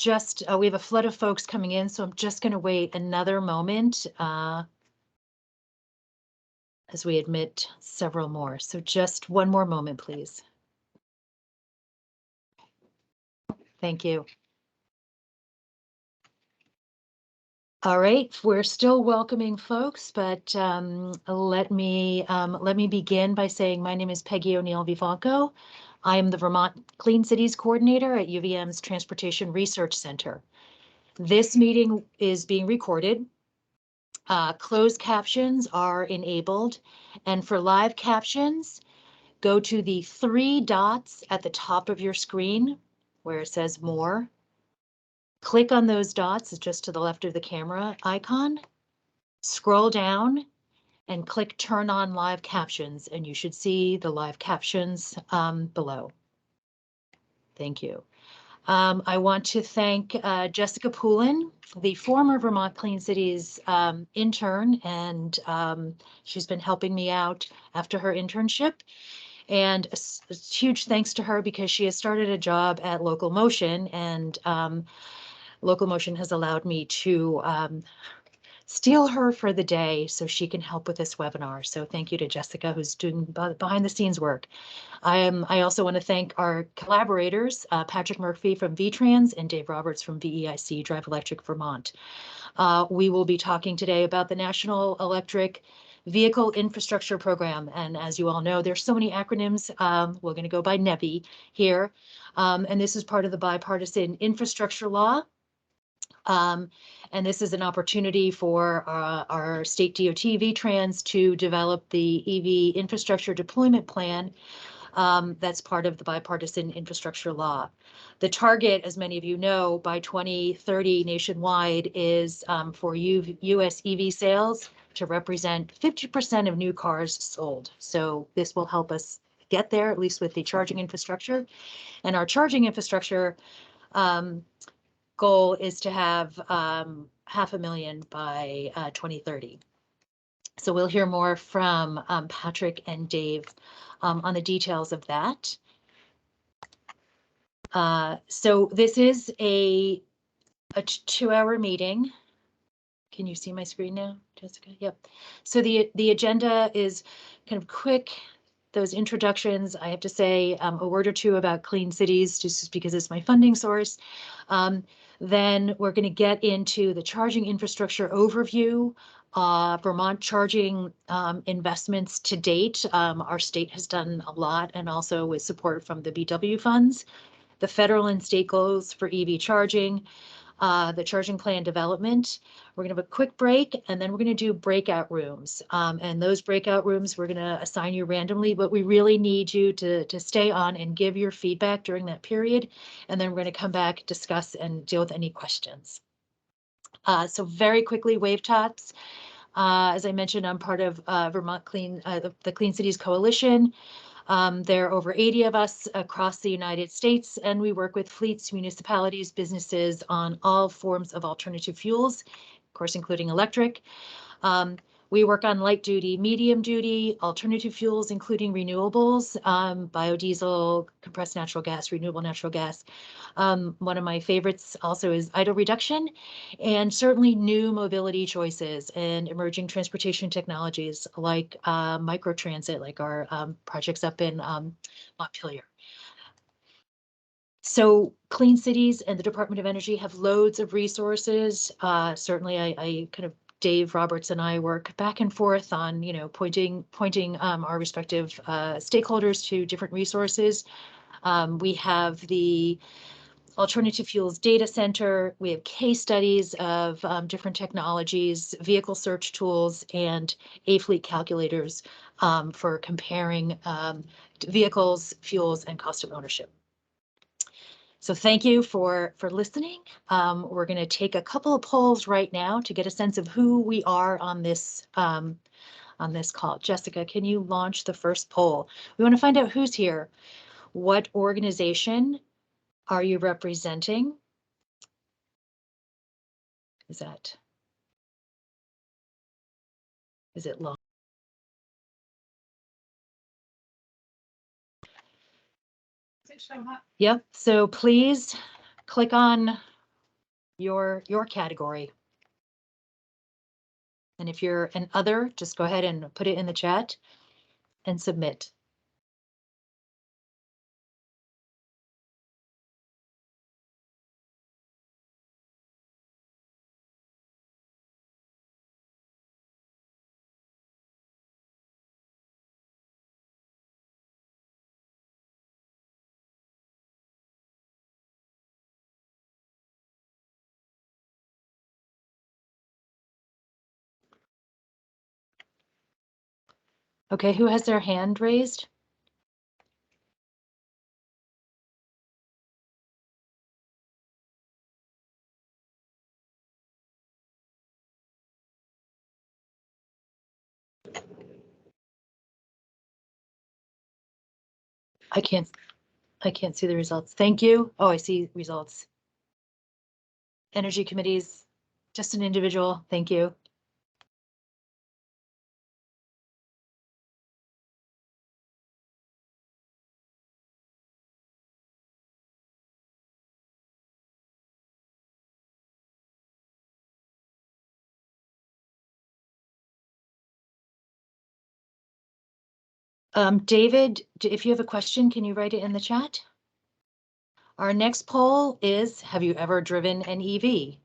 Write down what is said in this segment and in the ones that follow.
just, we have a flood of folks coming in, so I'm just going to wait another moment as we admit several more. So just one more moment, please. Thank you. All right, we're still welcoming folks, but let me begin by saying my name is Peggy O'Neill Vivanco. I am the Vermont Clean Cities Coordinator at UVM's Transportation Research Center. This meeting is being recorded. Closed captions are enabled, and for live captions, go to the 3 dots at the top of your screen where it says More. Click on those dots, it's just to the left of the camera icon. Scroll down and click Turn on Live Captions, and you should see the live captions below. Thank you. I want to thank Jessica Poulin, the former Vermont Clean Cities intern, and she's been helping me out after her internship. And a huge thanks to her because she has started a job at Local Motion, and Local Motion has allowed me to steal her for the day so she can help with this webinar. So thank you to Jessica, who's doing behind the scenes work. I also want to thank our collaborators, Patrick Murphy from VTrans and Dave Roberts from VEIC, Drive Electric Vermont. We will be talking today about the National Electric Vehicle Infrastructure Program. And as you all know, there's so many acronyms. We're going to go by NEVI here. And this is part of the Bipartisan Infrastructure Law. And this is an opportunity for our state DOT VTrans to develop the EV infrastructure deployment plan that's part of the Bipartisan Infrastructure Law. The target, as many of you know, by 2030 nationwide is for U.S. EV sales to represent 50% of new cars sold. So this will help us get there, at least with the charging infrastructure. And our charging infrastructure goal is to have 500,000 by 2030. So we'll hear more from Patrick and Dave on the details of that. So this is a 2-hour meeting. Can you see my screen now, Jessica? Yep. So the agenda is kind of quick. Those introductions, I have to say a word or two about Clean Cities, just because it's my funding source. Then we're going to get into the charging infrastructure overview, Vermont charging investments to date. Our state has done a lot, and also with support from the BW funds, the federal and state goals for EV charging, the charging plan development. We're going to have a quick break, and then we're going to do breakout rooms. And those breakout rooms we're going to assign you randomly, but we really need you to stay on and give your feedback during that period. And then we're going to come back, discuss, and deal with any questions. So very quickly, wave tops. As I mentioned, I'm part of Vermont Clean, the Clean Cities Coalition. There are over 80 of us across the United States, and we work with fleets, municipalities, businesses on all forms of alternative fuels, of course, including electric. We work on light duty, medium duty, alternative fuels, including renewables, biodiesel, compressed natural gas, renewable natural gas. One of my favorites also is idle reduction, and certainly new mobility choices and emerging transportation technologies like microtransit, like our projects up in Montpelier. So Clean Cities and the Department of Energy have loads of resources. Certainly I kind of, Dave Roberts and I work back and forth on, pointing our respective stakeholders to different resources. We have the Alternative Fuels Data Center. We have case studies of different technologies, vehicle search tools, and A-fleet calculators for comparing vehicles, fuels, and cost of ownership. So thank you for listening. We're going to take a couple of polls right now to get a sense of who we are on this call. Jessica, can you launch the first poll? We want to find out who's here. What organization are you representing? Is it long? Yep. So please click on your category. And if you're an other, just go ahead and put it in the chat and submit. Okay, who has their hand raised? I can't see the results. Thank you. Oh, I see results. Energy committees, just an individual. Thank you. David, if you have a question, can you write it in the chat? Our next poll is, have you ever driven an EV?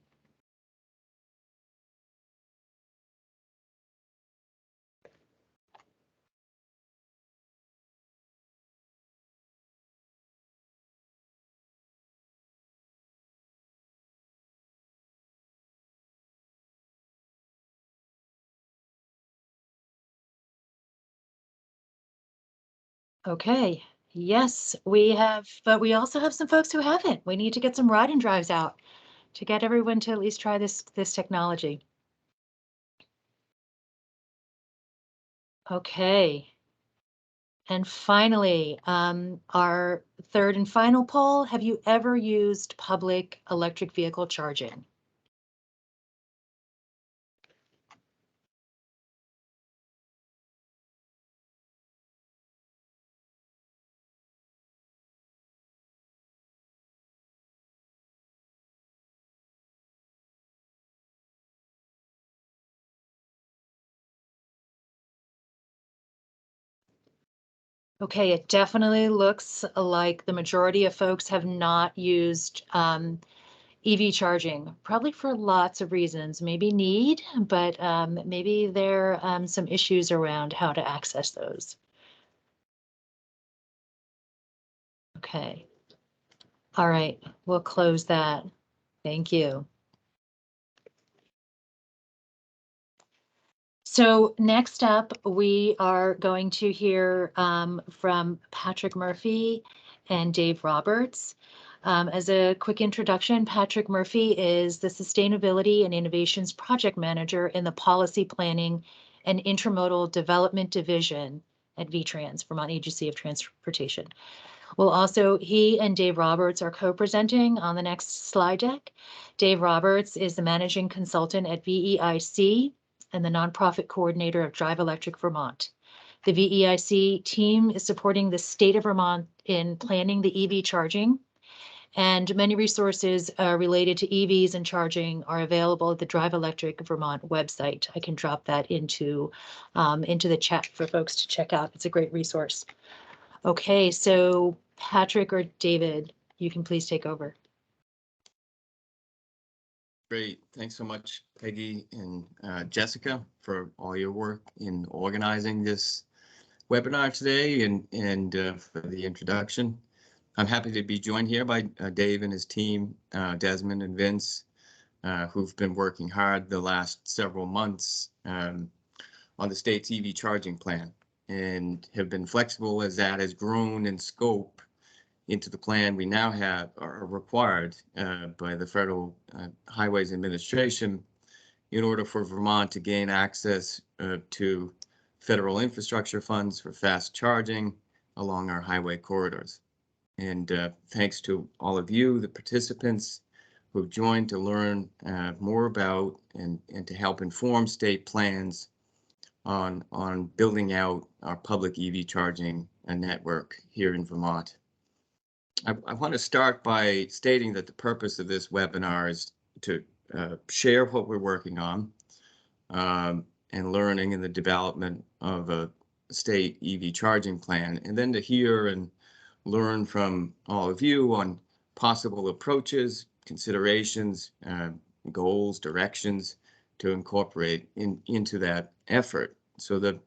Okay, yes, we have, but we also have some folks who haven't. We need to get some ride and drives out to get everyone to at least try this technology. Okay. And finally, our third and final poll, have you ever used public electric vehicle charging? Okay, it definitely looks like the majority of folks have not used EV charging, probably for lots of reasons, maybe need, but maybe there are some issues around how to access those. Okay. All right, we'll close that. Thank you. So next up, we are going to hear from Patrick Murphy and Dave Roberts. As a quick introduction, Patrick Murphy is the Sustainability and Innovations Project Manager in the Policy Planning and Intermodal Development Division at VTrans, Vermont Agency of Transportation. Well, also, he and Dave Roberts are co-presenting on the next slide deck. Dave Roberts is the managing consultant at VEIC and the nonprofit coordinator of Drive Electric Vermont. The VEIC team is supporting the state of Vermont in planning the EV charging, and many resources related to EVs and charging are available at the Drive Electric Vermont website. I can drop that into the chat for folks to check out. It's a great resource. Okay, so Patrick or David, you can please take over. Great. Thanks so much, Peggy and Jessica, for all your work in organizing this webinar today and for the introduction. I'm happy to be joined here by Dave and his team, Desmond and Vince, who've been working hard the last several months on the state's EV charging plan and have been flexible as that has grown in scope into the plan we now have are required by the Federal Highways Administration in order for Vermont to gain access to federal infrastructure funds for fast charging along our highway corridors. And thanks to all of you, the participants who've joined to learn more about and to help inform state plans on building out our public EV charging network here in Vermont. I want to start by stating that the purpose of this webinar is share what we're working on and learning in the development of a state EV charging plan, and then to hear and learn from all of you on possible approaches, considerations, goals, directions to incorporate into that effort. So the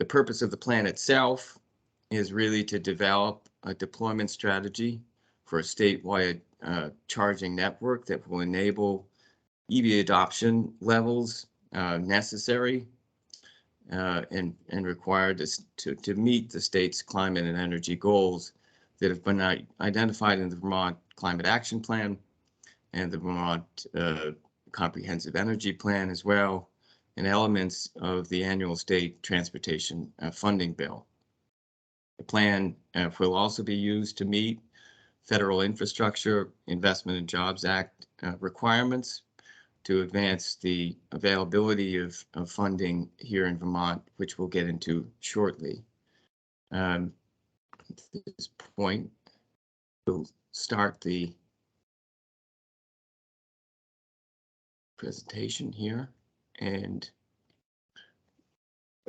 purpose of the plan itself is really to develop a deployment strategy for a statewide charging network that will enable EV adoption levels necessary and required to meet the state's climate and energy goals that have been identified in the Vermont Climate Action Plan and the Vermont Comprehensive Energy Plan as well, and elements of the annual state transportation funding bill. The plan will also be used to meet federal Infrastructure Investment and Jobs Act requirements to advance the availability of funding here in Vermont, which we'll get into shortly. At this point, we'll start the presentation here. And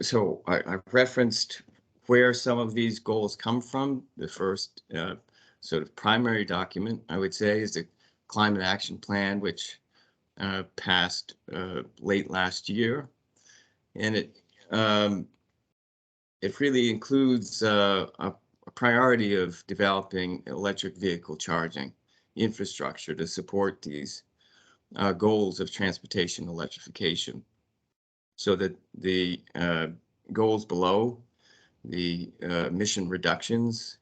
so I referenced where some of these goals come from. The first sort of primary document, I would say, is the Climate Action Plan, which passed late last year, and it really includes a priority of developing electric vehicle charging infrastructure to support these goals of transportation electrification. So that the goals below, the emission reductions,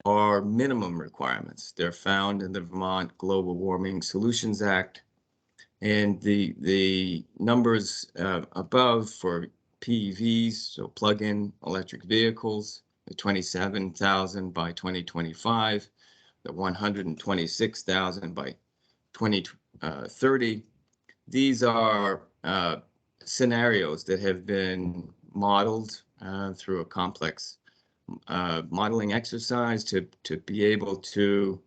are minimum requirements. They're found in the Vermont Global Warming Solutions Act. And the numbers above for PEVs, so plug-in electric vehicles, the 27,000 by 2025, the 126,000 by 2030. These are scenarios that have been modeled through a complex modeling exercise to be able to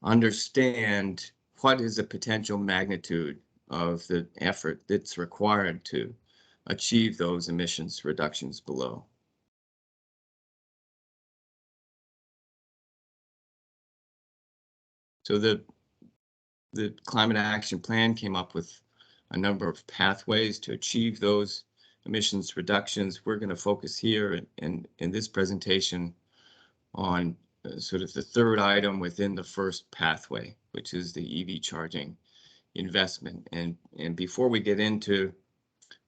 understand what is the potential magnitude of the effort that's required to achieve those emissions reductions below. So the Climate Action Plan came up with a number of pathways to achieve those emissions reductions. We're going to focus here in this presentation on sort of the third item within the first pathway, which is the EV charging investment. And before we get into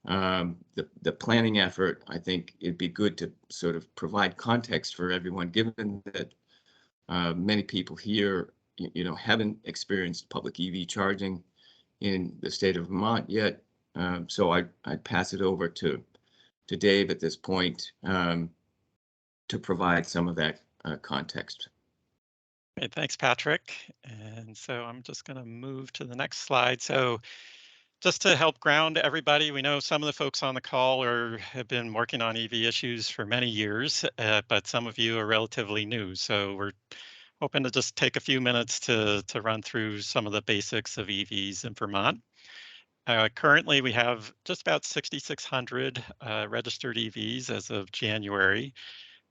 the planning effort, I think it'd be good to sort of provide context for everyone, given that many people here, haven't experienced public EV charging in the state of Vermont yet. So I'd pass it over to Dave at this point to provide some of that context. Okay, thanks, Patrick. And so I'm just going to move to the next slide. So just to help ground everybody, we know some of the folks on the call have been working on EV issues for many years, but some of you are relatively new. So we're hoping to just take a few minutes to run through some of the basics of EVs in Vermont. Currently, we have just about 6,600 registered EVs as of January.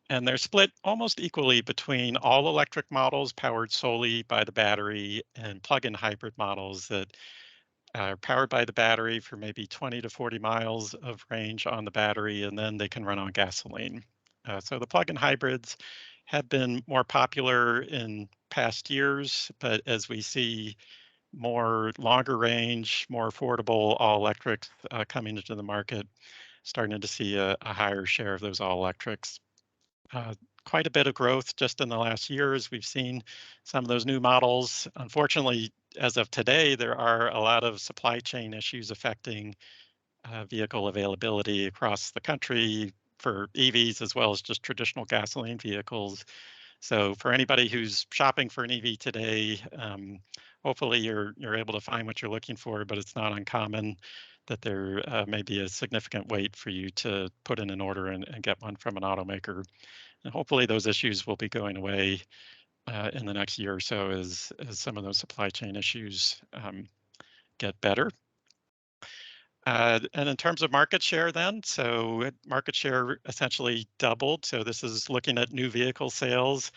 And they're split almost equally between all electric models powered solely by the battery and plug-in hybrid models that are powered by the battery for maybe 20 to 40 miles of range on the battery, and then they can run on gasoline. So the plug-in hybrids have been more popular in past years, but as we see more longer range, more affordable all electrics coming into the market, starting to see a higher share of those all electrics. Quite a bit of growth just in the last years. We've seen some of those new models. Unfortunately, as of today, there are a lot of supply chain issues affecting vehicle availability across the country for EVs as well as just traditional gasoline vehicles. So for anybody who's shopping for an EV today, hopefully you're able to find what you're looking for, but it's not uncommon that there may be a significant wait for you to put in an order and get one from an automaker. And hopefully those issues will be going away in the next year or so as some of those supply chain issues get better. And in terms of market share then, so market share essentially doubled. So this is looking at new vehicle sales,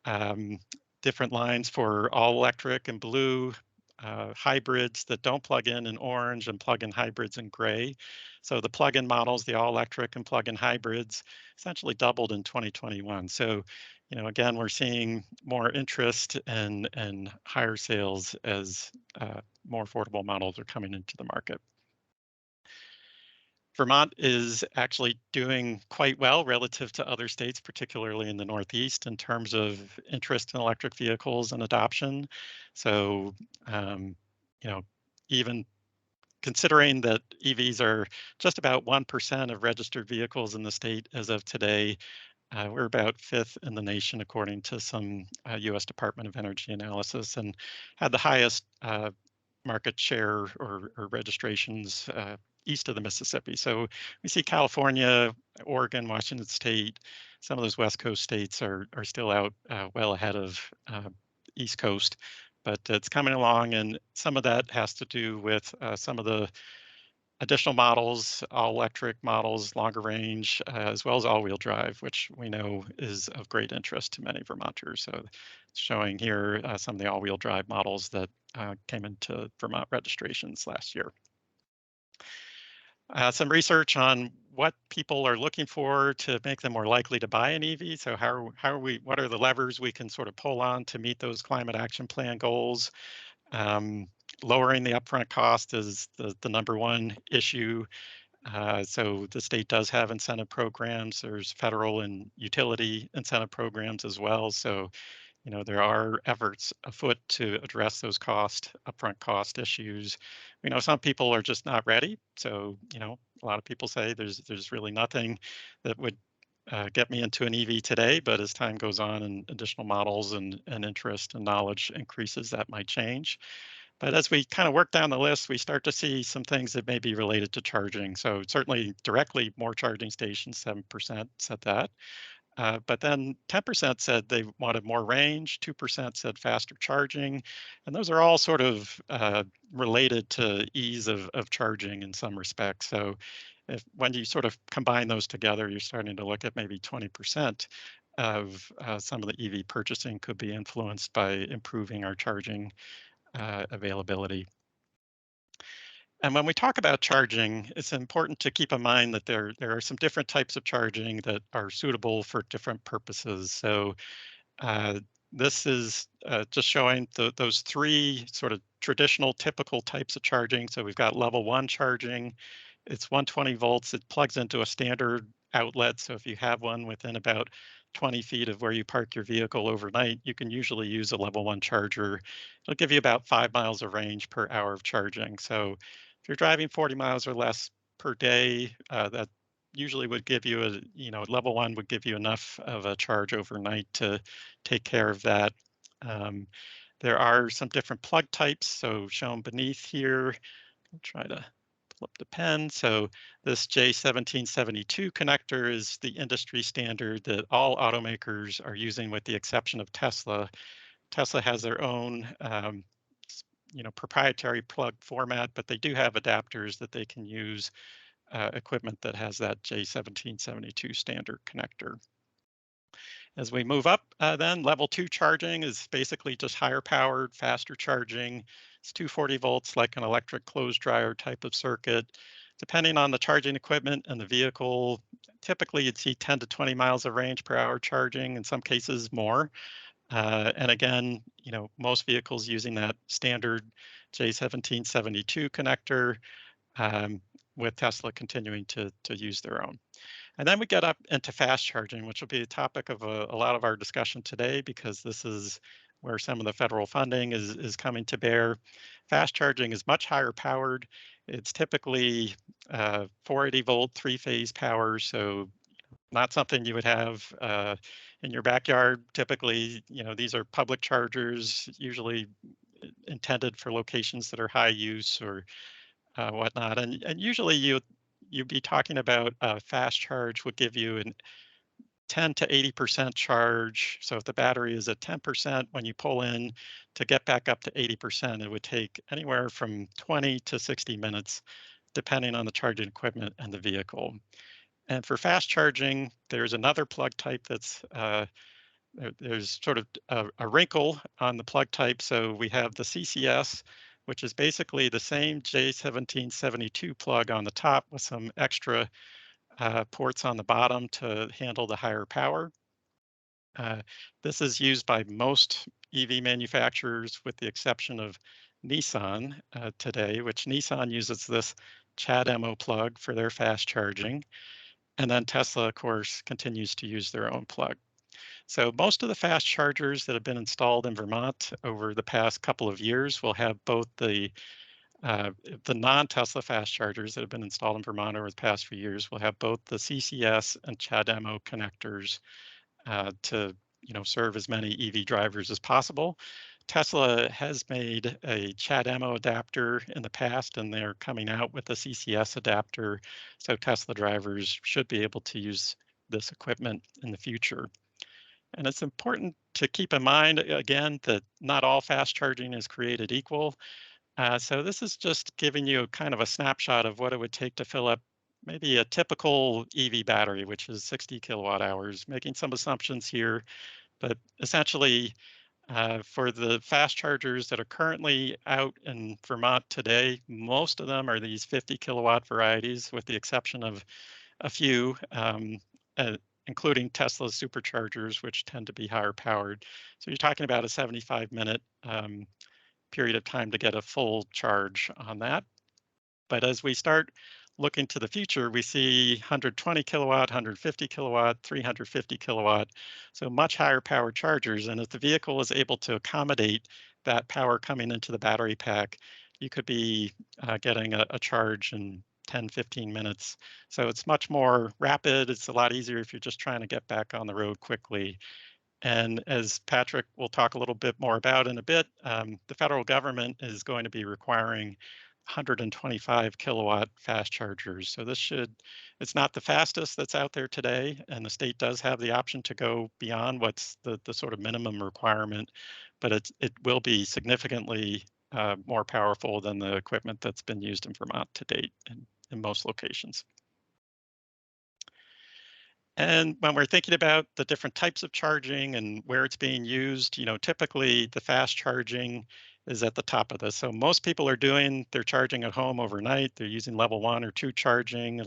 um, different lines for all electric and blue, hybrids that don't plug in orange, and plug-in hybrids in gray. So the plug-in models, the all electric and plug-in hybrids, essentially doubled in 2021. So, again, we're seeing more interest and higher sales as more affordable models are coming into the market. Vermont is actually doing quite well relative to other states, particularly in the Northeast, in terms of interest in electric vehicles and adoption. So, um, you know, even considering that EVs are just about 1% of registered vehicles in the state as of today, we're about fifth in the nation, according to some U.S. Department of Energy analysis, and had the highest market share or registrations east of the Mississippi. So we see California, Oregon, Washington State, some of those West Coast states are still out well ahead of East Coast, but it's coming along, and some of that has to do with some of the additional models, all electric models, longer range, as well as all-wheel drive, which we know is of great interest to many Vermonters. So showing here some of the all-wheel drive models that came into Vermont registrations last year. Some research on what people are looking for to make them more likely to buy an EV. So what are the levers we can sort of pull on to meet those climate action plan goals? Lowering the upfront cost is the number one issue. So the state does have incentive programs. There's federal and utility incentive programs as well. So, there are efforts afoot to address those upfront cost issues. We know some people are just not ready. So, a lot of people say there's really nothing that would get me into an EV today, but as time goes on and additional models and interest and knowledge increases, that might change. But as we kind of work down the list, we start to see some things that may be related to charging. So certainly directly more charging stations, 7% said that. But then 10% said they wanted more range, 2% said faster charging. And those are all sort of related to ease of charging in some respects. So when you sort of combine those together, you're starting to look at maybe 20% of some of the EV purchasing could be influenced by improving our charging availability. And when we talk about charging, it's important to keep in mind that there are some different types of charging that are suitable for different purposes. So uh, this is just showing those three sort of traditional typical types of charging. So we've got level 1 charging. It's 120 volts. It plugs into a standard outlet. So if you have one within about 20 feet of where you park your vehicle overnight, you can usually use a level 1 charger. It'll give you about 5 miles of range per hour of charging. So if you're driving 40 miles or less per day, that usually would give you level 1 would give you enough of a charge overnight to take care of that. There are some different plug types. So shown beneath here, I'll try to pull up the pen. So this J1772 connector is the industry standard that all automakers are using, with the exception of Tesla. Tesla has their own proprietary plug format, but they do have adapters that they can use, equipment that has that J1772 standard connector. As we move up, then level 2 charging is basically just higher powered, faster charging. It's 240 volts, like an electric clothes dryer type of circuit. Depending on the charging equipment and the vehicle, typically you'd see 10 to 20 miles of range per hour charging, in some cases more. And again, most vehicles using that standard J1772 connector, with Tesla continuing to use their own. And then we get up into fast charging, which will be a topic of a lot of our discussion today, because this is where some of the federal funding is coming to bear. Fast charging is much higher powered. It's typically 480 volt, 3-phase power, so not something you would have in your backyard. Typically, these are public chargers, usually intended for locations that are high use or whatnot. And usually you'd be talking about a fast charge would give you 10 to 80% charge. So if the battery is at 10%, when you pull in to get back up to 80%, it would take anywhere from 20 to 60 minutes, depending on the charging equipment and the vehicle. And for fast charging, there's another plug type that's there's sort of a wrinkle on the plug type. So we have the CCS, which is basically the same J1772 plug on the top with some extra ports on the bottom to handle the higher power. This is used by most EV manufacturers with the exception of Nissan today, which Nissan uses this CHAdeMO plug for their fast charging. And then Tesla, of course, continues to use their own plug. So most of the fast chargers that have been installed in Vermont over the past couple of years will have both the non-Tesla fast chargers that have been installed in Vermont over the past few years will have both the CCS and CHAdeMO connectors to serve as many EV drivers as possible. Tesla has made a CHAdeMO adapter in the past, and they're coming out with a CCS adapter, so Tesla drivers should be able to use this equipment in the future. And it's important to keep in mind, again, that not all fast charging is created equal. So this is just giving you kind of a snapshot of what it would take to fill up maybe a typical EV battery, which is 60 kilowatt hours, making some assumptions here. But essentially, for the fast chargers that are currently out in Vermont today, most of them are these 50 kilowatt varieties, with the exception of a few, including Tesla's superchargers, which tend to be higher powered. So you're talking about a 75-minute period of time to get a full charge on that. But as we start looking to the future, we see 120 kilowatt, 150 kilowatt, 350 kilowatt, so much higher power chargers. And if the vehicle is able to accommodate that power coming into the battery pack, you could be getting a charge in 10, 15 minutes. So it's much more rapid. It's a lot easier if you're just trying to get back on the road quickly. And as Patrick will talk a little bit more about in a bit, the federal government is going to be requiring 125 kilowatt fast chargers. So it's not the fastest that's out there today, and the state does have the option to go beyond what's the sort of minimum requirement, but it will be significantly more powerful than the equipment that's been used in Vermont to date in most locations. And when we're thinking about the different types of charging and where it's being used, typically the fast charging is at the top of this. So most people they're charging at home overnight. They're using level 1 or 2 charging.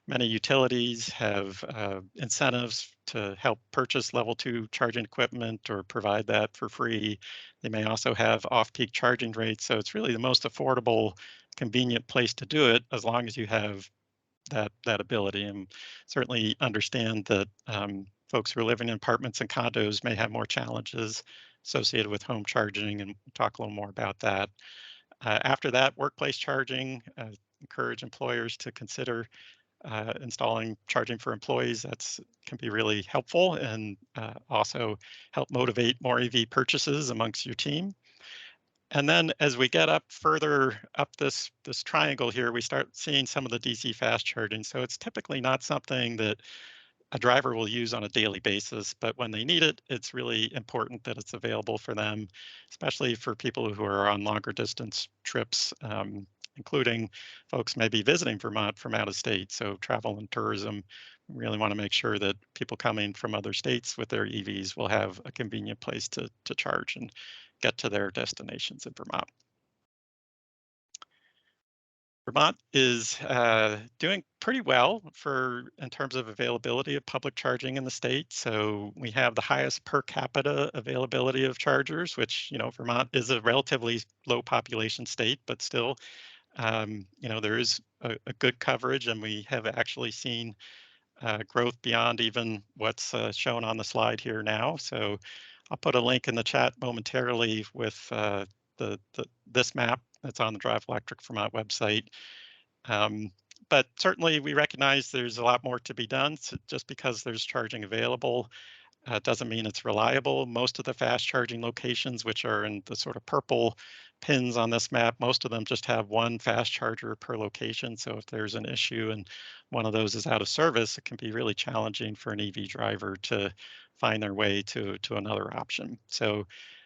Many utilities have incentives to help purchase level 2 charging equipment or provide that for free. They may also have off-peak charging rates. So it's really the most affordable, convenient place to do it, as long as you have that ability, and certainly understand that folks who are living in apartments and condos may have more challenges associated with home charging, and we'll talk a little more about that. After that, workplace charging, encourage employers to consider installing charging for employees. That can be really helpful, and also help motivate more EV purchases amongst your team. And then as we get up further up this triangle here, we start seeing some of the DC fast charging. So it's typically not something that a driver will use on a daily basis, but when they need it, it's really important that it's available for them, especially for people who are on longer distance trips, including folks maybe visiting Vermont from out of state. So travel and tourism, we really want to make sure that people coming from other states with their EVs will have a convenient place to charge and get to their destinations in Vermont. Vermont is doing pretty well in terms of availability of public charging in the state. So we have the highest per capita availability of chargers, which, Vermont is a relatively low population state, but still, there is a good coverage, and we have actually seen growth beyond even what's shown on the slide here now. So I'll put a link in the chat momentarily with this map that's on the Drive Electric Vermont website. But certainly we recognize there's a lot more to be done. So just because there's charging available, doesn't mean it's reliable. Most of the fast charging locations, which are in the sort of purple pins on this map, most of them just have one fast charger per location. So if there's an issue and one of those is out of service, it can be really challenging for an EV driver to find their way to another option. So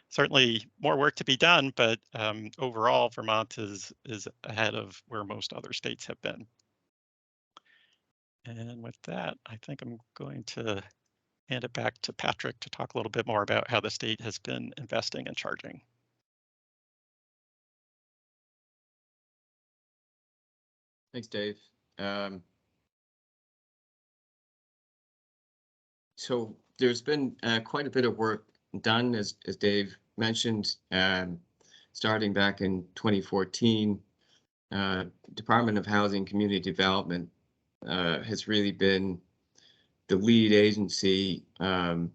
certainly more work to be done, but overall, Vermont is ahead of where most other states have been. And with that, I think I'm going to hand it back to Patrick to talk a little bit more about how the state has been investing in charging. Thanks, Dave. So there's been quite a bit of work done, as Dave mentioned, starting back in 2014. Department of Housing Community Development has really been the lead agency of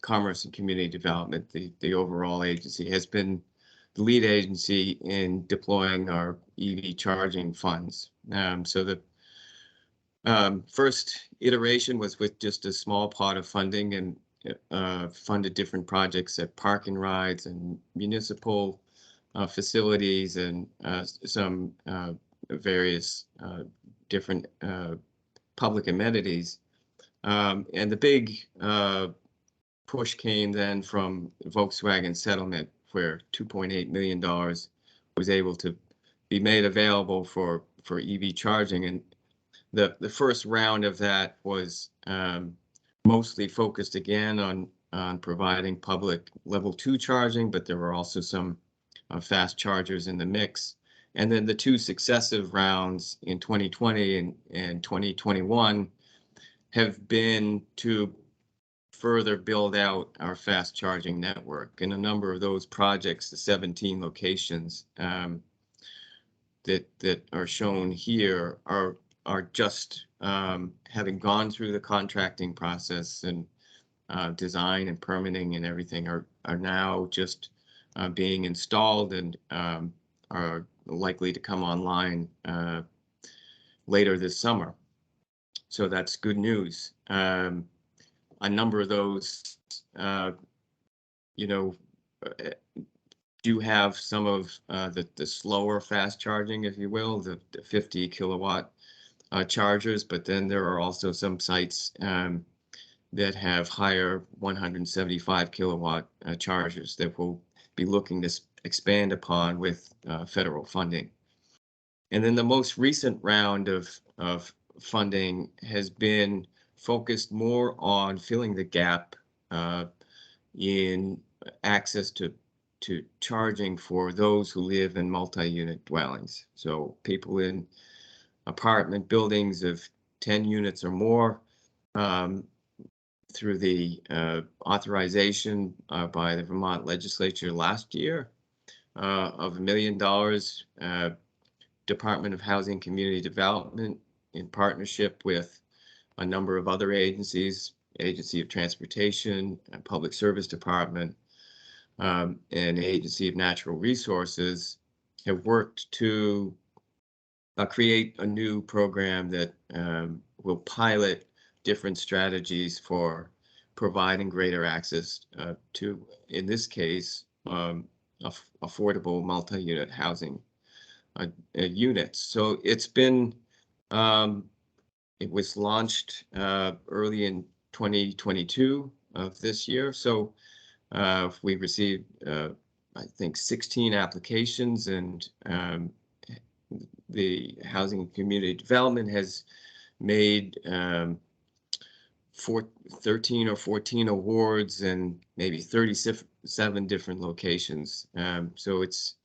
Commerce and Community Development. The overall agency has been the lead agency in deploying our EV charging funds. So the first iteration was with just a small pot of funding and funded different projects at park and rides and municipal facilities and some various different public amenities. And the big push came then from Volkswagen settlement, where $2.8 million was able to be made available for EV charging. And the first round of that was mostly focused again on providing public level 2 charging, but there were also some fast chargers in the mix. And then the two successive rounds in 2020 and 2021 have been to further build out our fast charging network. And a number of those projects, the 17 locations that are shown here, are just having gone through the contracting process and design and permitting and everything are now just being installed and are likely to come online later this summer. So that's good news. A number of those, do have some of the slower fast charging, if you will, the 50 kilowatt chargers, but then there are also some sites that have higher 175 kilowatt chargers that we'll be looking to expand upon with federal funding. And then the most recent round of funding has been focused more on filling the gap in access to charging for those who live in multi-unit dwellings. So people in apartment buildings of 10 units or more, through the authorization by the Vermont legislature last year of $1 million, Department of Housing Community Development, in partnership with a number of other agencies, Agency of Transportation, Public Service Department, and Agency of Natural Resources, have worked to create a new program that will pilot different strategies for providing greater access to, in this case, affordable multi-unit housing units. So it's been, it was launched early in 2022 of this year. So we received, I think, 16 applications, and the Housing and Community Development has made 13 or 14 awards and maybe 37 different locations. So it's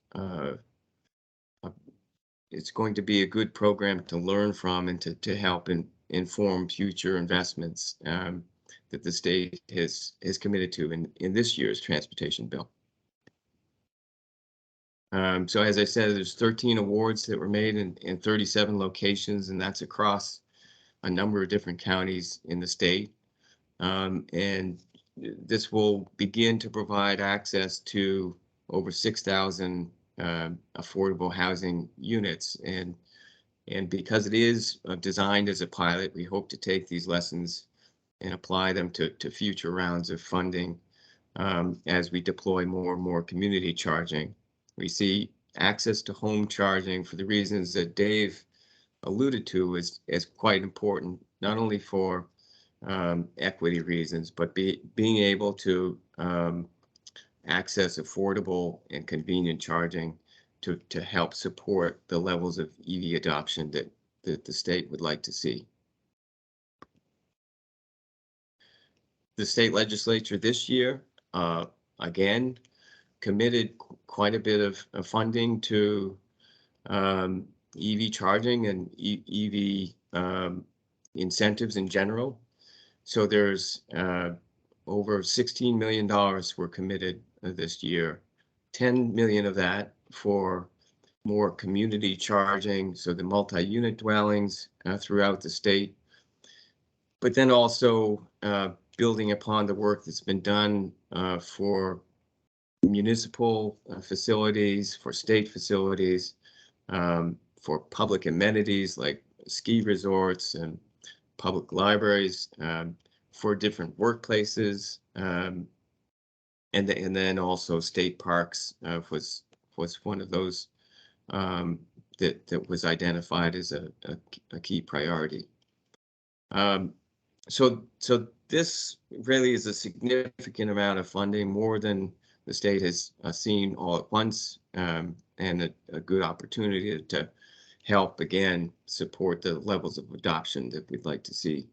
going to be a good program to learn from and to help inform future investments that the state has committed to in this year's transportation bill. So as I said, there's 13 awards that were made in 37 locations, and that's across a number of different counties in the state. And this will begin to provide access to over 6,000 affordable housing units. And because it is designed as a pilot, we hope to take these lessons and apply them to future rounds of funding as we deploy more and more community charging. We see access to home charging for the reasons that Dave alluded to is quite important, not only for equity reasons, but being able to access affordable and convenient charging to help support the levels of EV adoption that the state would like to see. The state legislature this year, again, committed quite a bit of funding to EV charging and EV incentives in general. So there's over $16 million were committed this year. 10 million of that for more community charging, so the multi-unit dwellings throughout the state. But then also building upon the work that's been done for municipal facilities, for state facilities, for public amenities like ski resorts and public libraries, for different workplaces, and then also state parks was one of those that was identified as a key priority. So this really is a significant amount of funding, more than the state has seen all at once, and a good opportunity to help again support the levels of adoption that we'd like to see.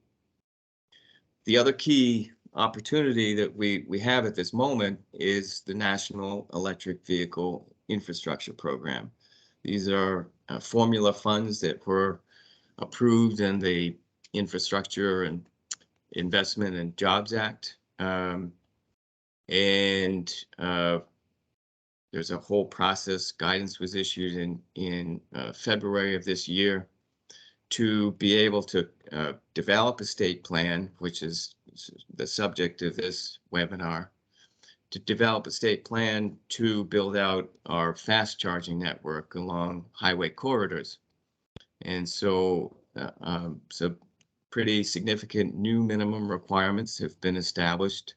The other key opportunity that we have at this moment is the National Electric Vehicle Infrastructure Program. These are formula funds that were approved in the Infrastructure and Investment and Jobs Act. There's a whole process. Guidance was issued in February of this year to be able to develop a state plan, which is the subject of this webinar, to develop a state plan to build out our fast charging network along highway corridors. And so, pretty significant new minimum requirements have been established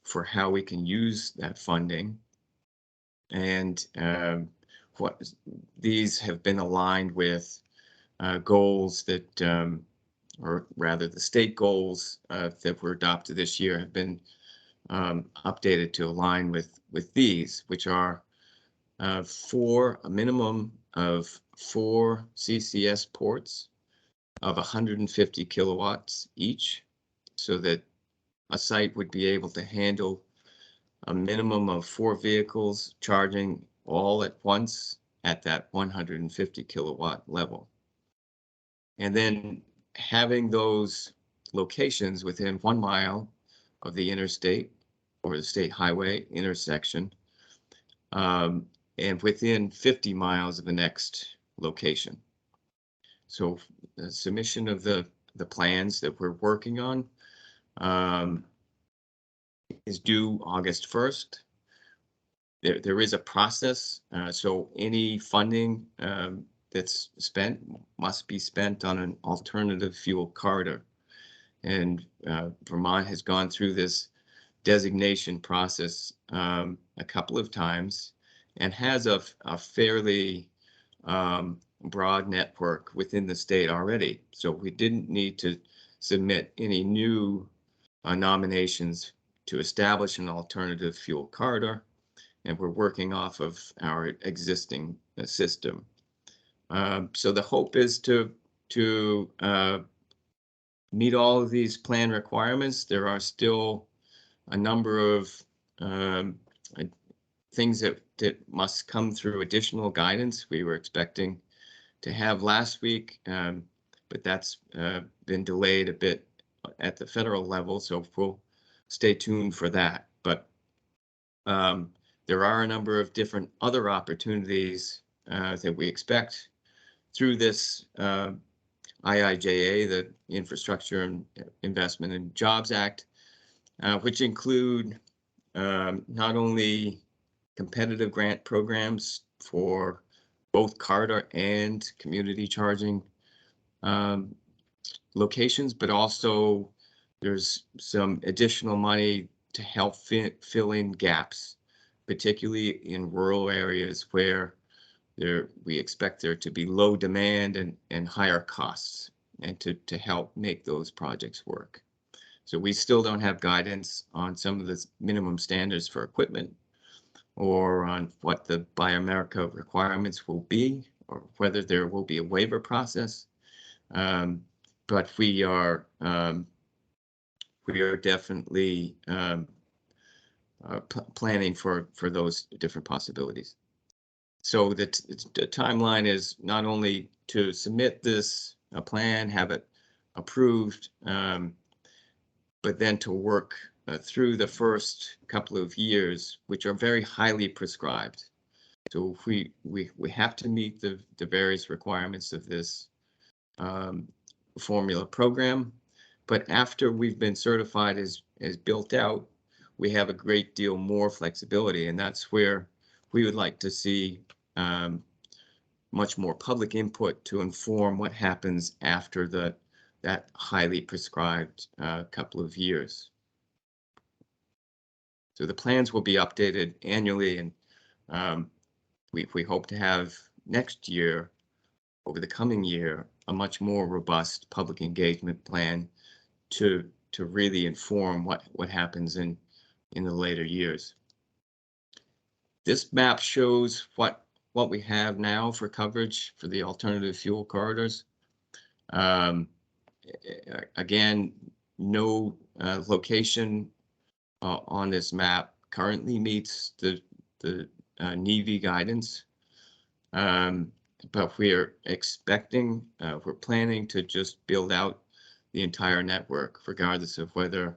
for how we can use that funding. And what these have been aligned with goals that, or rather the state goals that were adopted this year have been updated to align with these, which are for a minimum of 4 CCS ports of 150 kilowatts each, so that a site would be able to handle a minimum of 4 vehicles charging all at once at that 150 kilowatt level. And then having those locations within 1 mile of the interstate or the state highway intersection, and within 50 miles of the next location. So the submission of the plans that we're working on is due August 1st. There is a process, so any funding that's spent must be spent on an alternative fuel corridor. And Vermont has gone through this designation process a couple of times and has a fairly broad network within the state already. So we didn't need to submit any new nominations to establish an alternative fuel corridor, and we're working off of our existing system. So the hope is to meet all of these plan requirements. There are still a number of things that must come through additional guidance. We were expecting to have last week, but that's been delayed a bit at the federal level, so we'll stay tuned for that. But there are a number of different other opportunities that we expect through this IIJA, the Infrastructure and Investment and Jobs Act, which include not only competitive grant programs for both corridor and community charging locations, but also there's some additional money to help fill in gaps, particularly in rural areas where we expect there to be low demand and higher costs, and to help make those projects work. So we still don't have guidance on some of the minimum standards for equipment, or on what the Buy America requirements will be, or whether there will be a waiver process. But we are definitely planning for those different possibilities. So the timeline is not only to submit this plan, have it approved, but then to work through the first couple of years, which are very highly prescribed. So we have to meet the various requirements of this formula program. But after we've been certified as built out, we have a great deal more flexibility, and that's where we would like to see much more public input to inform what happens after that highly prescribed couple of years. So the plans will be updated annually, and we hope to have next year, over the coming year, a much more robust public engagement plan to really inform what happens in the later years. This map shows what we have now for coverage for the alternative fuel corridors. Again, no location on this map currently meets the NEVI guidance, but we're planning to just build out the entire network, regardless of whether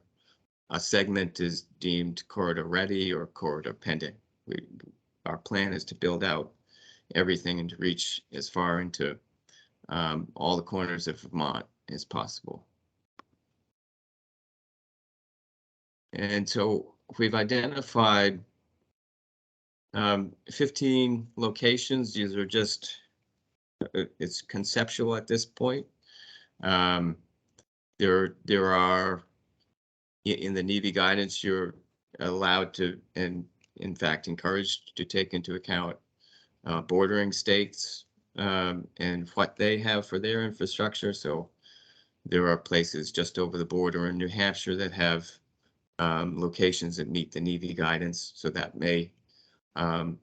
a segment is deemed corridor ready or corridor pending. Our plan is to build out everything and to reach as far into all the corners of Vermont as possible. And so we've identified 15 locations. These are just, it's conceptual at this point. There are, in the NEVI guidance, you're allowed to, and in fact encouraged to, take into account bordering states and what they have for their infrastructure. So there are places just over the border in New Hampshire that have locations that meet the NEVI guidance, so that may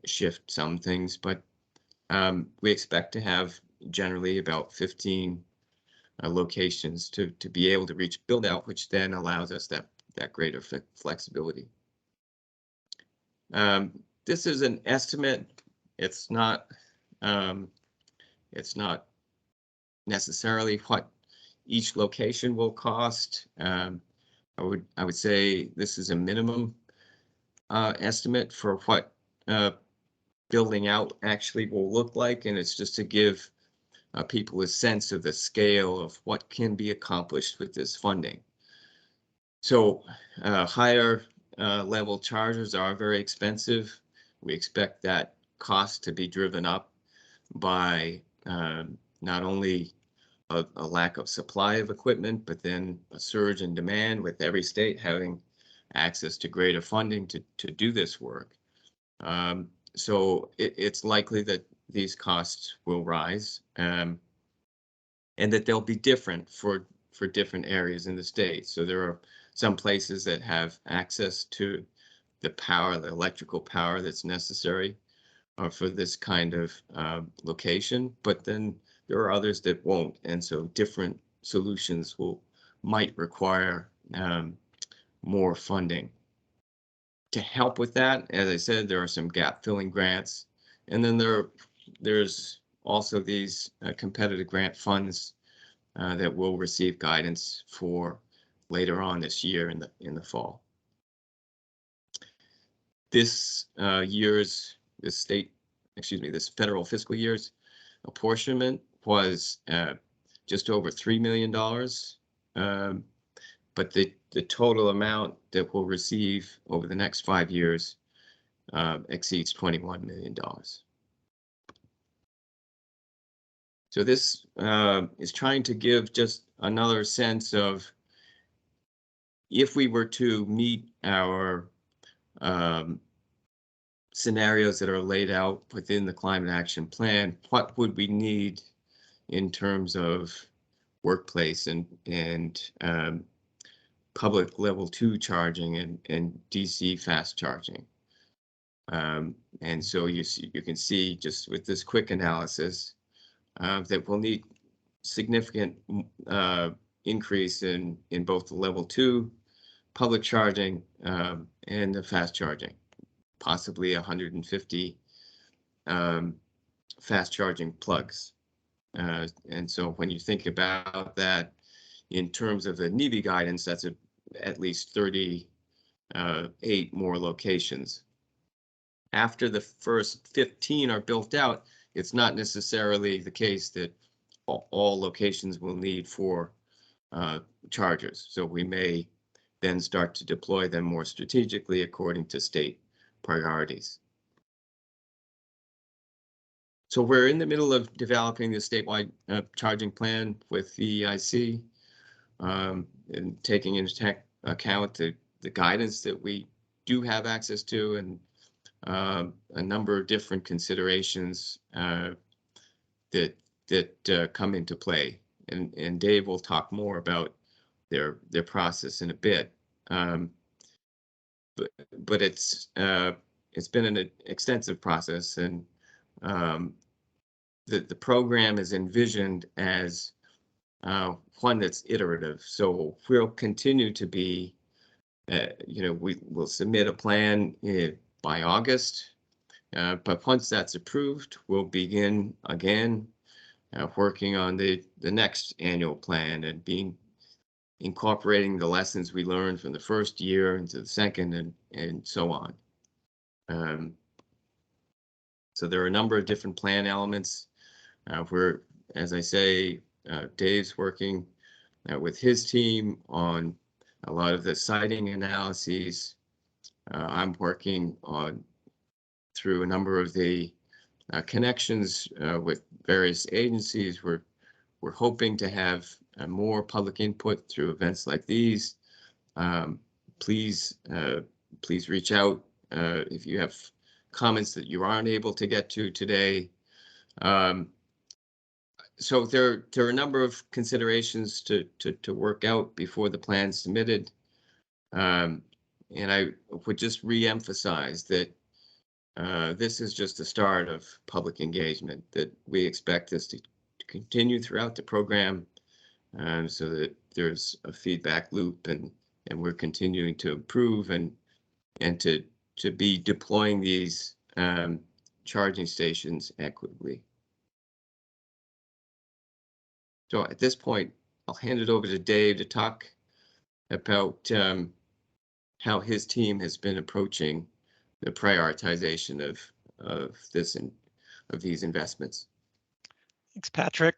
shift some things, but we expect to have generally about 15 locations to be able to reach build out, which then allows us that greater flexibility. This is an estimate. It's not necessarily what each location will cost. I would say this is a minimum estimate for what building out actually will look like, and it's just to give people a sense of the scale of what can be accomplished with this funding. So higher level chargers are very expensive. We expect that cost to be driven up by not only a lack of supply of equipment, but then a surge in demand, with every state having access to greater funding to do this work. So it's likely that these costs will rise, and that they'll be different for different areas in the state. So there are some places that have access to the power, the electrical power that's necessary for this kind of location, but then there are others that won't, and so different solutions might require more funding. To help with that, as I said, there are some gap filling grants, and then there's also these competitive grant funds that will receive guidance for later on this year in the fall. This federal fiscal year's apportionment was just over $3 million, but the total amount that we'll receive over the next 5 years exceeds $21 million. So this is trying to give just another sense of if we were to meet our scenarios that are laid out within the climate action plan, what would we need in terms of workplace and public level 2 charging and DC fast charging. And so you can see just with this quick analysis that we'll need significant increase in both the level 2 public charging and the fast charging, possibly 150 fast charging plugs. And so when you think about that in terms of the NEVI guidance, that's at least 38 more locations. After the first 15 are built out, it's not necessarily the case that all locations will need 4 chargers. So we may then start to deploy them more strategically according to state priorities. So we're in the middle of developing the statewide charging plan with the EIC and taking into account the guidance that we do have access to and a number of different considerations that come into play. And Dave will talk more about their process in a bit. But it's been an extensive process, and the program is envisioned as one that's iterative. So we'll continue to be, we will submit a plan by August, but once that's approved, we'll begin again working on the next annual plan and incorporating the lessons we learned from the first year into the second and so on. So there are a number of different plan elements. We're, as I say, Dave's working with his team on a lot of the siting analyses. I'm working through a number of the connections with various agencies. We're hoping to have more public input through events like these. Please reach out if you have comments that you aren't able to get to today. So there are a number of considerations to work out before the plan's submitted. And I would just re-emphasize that this is just the start of public engagement, that we expect this to continue throughout the program so that there's a feedback loop and we're continuing to improve and to be deploying these charging stations equitably. So at this point, I'll hand it over to Dave to talk about how his team has been approaching the prioritization of these investments. Thanks, Patrick.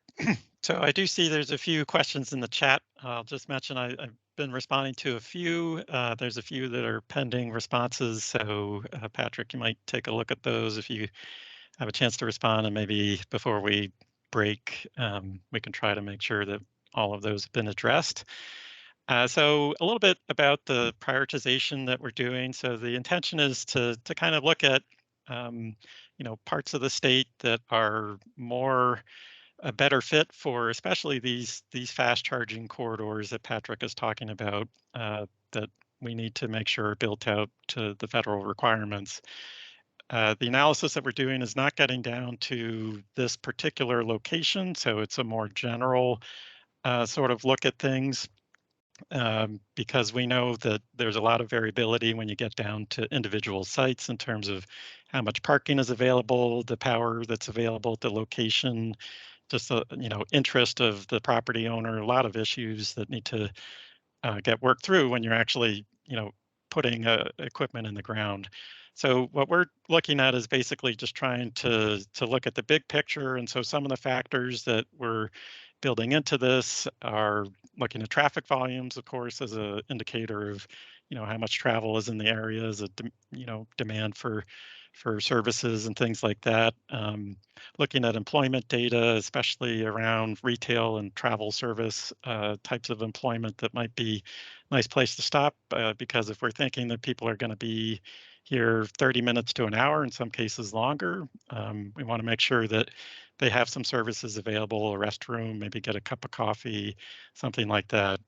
So I do see there's a few questions in the chat. I'll just mention I've been responding to a few. There's a few that are pending responses. So Patrick, you might take a look at those if you have a chance to respond, and maybe before we break, we can try to make sure that all of those have been addressed. So a little bit about the prioritization that we're doing. So the intention is to kind of look at parts of the state that are a better fit for especially these fast charging corridors that Patrick is talking about that we need to make sure are built out to the federal requirements. The analysis that we're doing is not getting down to this particular location, so it's a more general sort of look at things because we know that there's a lot of variability when you get down to individual sites in terms of how much parking is available, the power that's available at the location, just the interest of the property owner, a lot of issues that need to get worked through when you're actually putting equipment in the ground. So what we're looking at is basically just trying to look at the big picture. And so some of the factors that we're building into this are looking at traffic volumes, of course, as an indicator of, how much travel is in the area, as a demand for services and things like that. Looking at employment data, especially around retail and travel service types of employment, that might be a nice place to stop, because if we're thinking that people are going to be here 30 minutes to an hour, in some cases longer, we want to make sure that they have some services available, a restroom, maybe get a cup of coffee, something like that.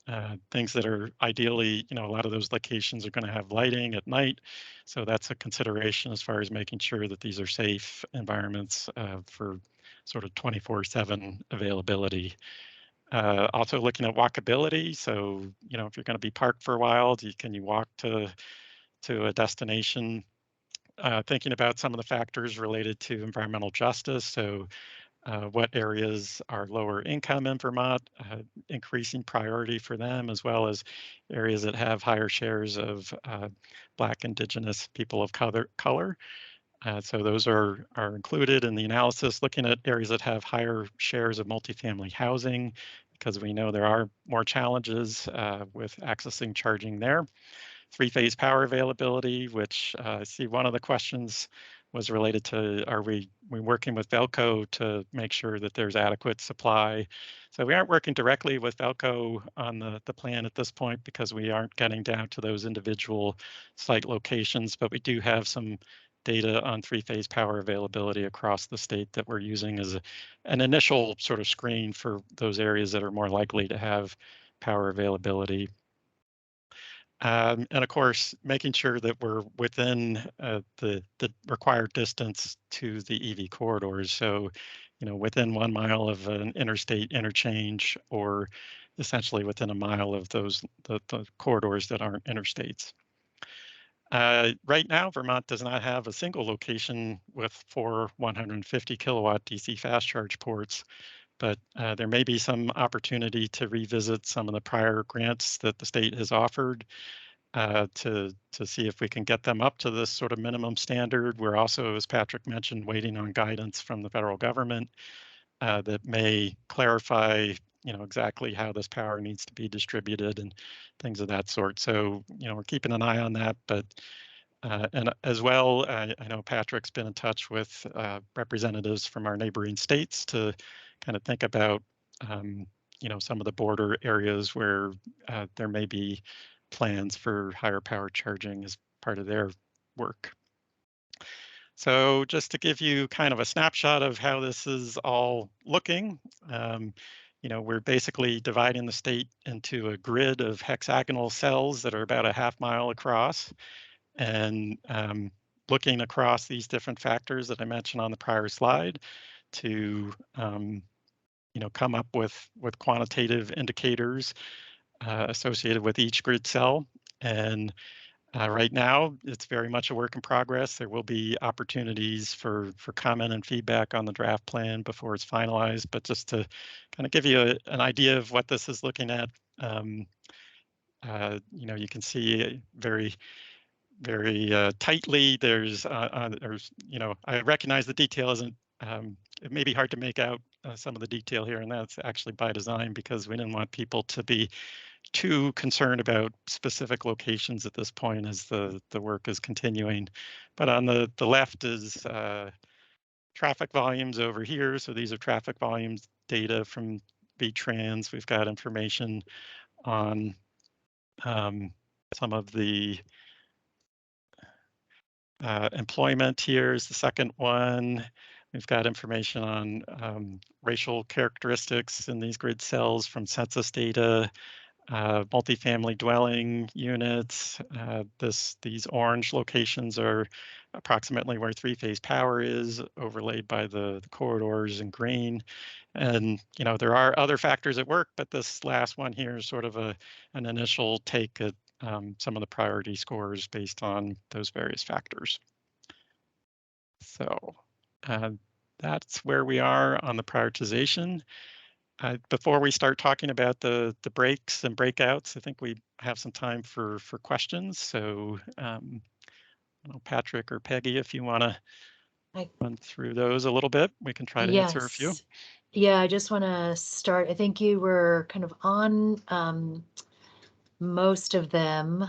Things that are ideally, a lot of those locations are going to have lighting at night. So that's a consideration as far as making sure that these are safe environments for sort of 24/7 availability. Also looking at walkability. So, if you're going to be parked for a while, can you walk to a destination? Thinking about some of the factors related to environmental justice. So what areas are lower income in Vermont, increasing priority for them, as well as areas that have higher shares of Black, Indigenous, people of color. So those are included in the analysis, looking at areas that have higher shares of multifamily housing, because we know there are more challenges with accessing charging there. Three-phase power availability, which I see one of the questions was related to, are we working with Velco to make sure that there's adequate supply? So we aren't working directly with Velco on the plan at this point, because we aren't getting down to those individual site locations, but we do have some data on three-phase power availability across the state that we're using as an initial sort of screen for those areas that are more likely to have power availability. And of course, making sure that we're within the required distance to the EV corridors. So, within 1 mile of an interstate interchange, or essentially within a mile of those the corridors that aren't interstates. Right now, Vermont does not have a single location with 4 150 kilowatt DC fast charge ports, but there may be some opportunity to revisit some of the prior grants that the state has offered to see if we can get them up to this sort of minimum standard. We're also, as Patrick mentioned, waiting on guidance from the federal government that may clarify, exactly how this power needs to be distributed and things of that sort. So, we're keeping an eye on that. But and as well, I know Patrick's been in touch with representatives from our neighboring states to kind of think about, some of the border areas where there may be plans for higher power charging as part of their work. So just to give you kind of a snapshot of how this is all looking, we're basically dividing the state into a grid of hexagonal cells that are about a half mile across, and looking across these different factors that I mentioned on the prior slide to come up with quantitative indicators associated with each grid cell. And right now, it's very much a work in progress. There will be opportunities for comment and feedback on the draft plan before it's finalized. But just to kind of give you an idea of what this is looking at, you can see very tightly. There's, I recognize the detail isn't. It may be hard to make out some of the detail here, and that's actually by design, because we didn't want people to be too concerned about specific locations at this point as the work is continuing. But on the left is traffic volumes over here. So these are traffic volumes data from VTrans. We've got information on some of the employment. Here is the second one. We've got information on racial characteristics in these grid cells from census data. Multifamily dwelling units. These orange locations are approximately where three-phase power is, overlaid by the corridors in green. And there are other factors at work, but this last one here is sort of an initial take at some of the priority scores based on those various factors. So that's where we are on the prioritization. Before we start talking about the breaks and breakouts, I think we have some time for questions. So Patrick or Peggy, if you want to run through those a little bit. We can try to answer a few. Yes. Yeah, I just want to start. I think you were kind of on most of them.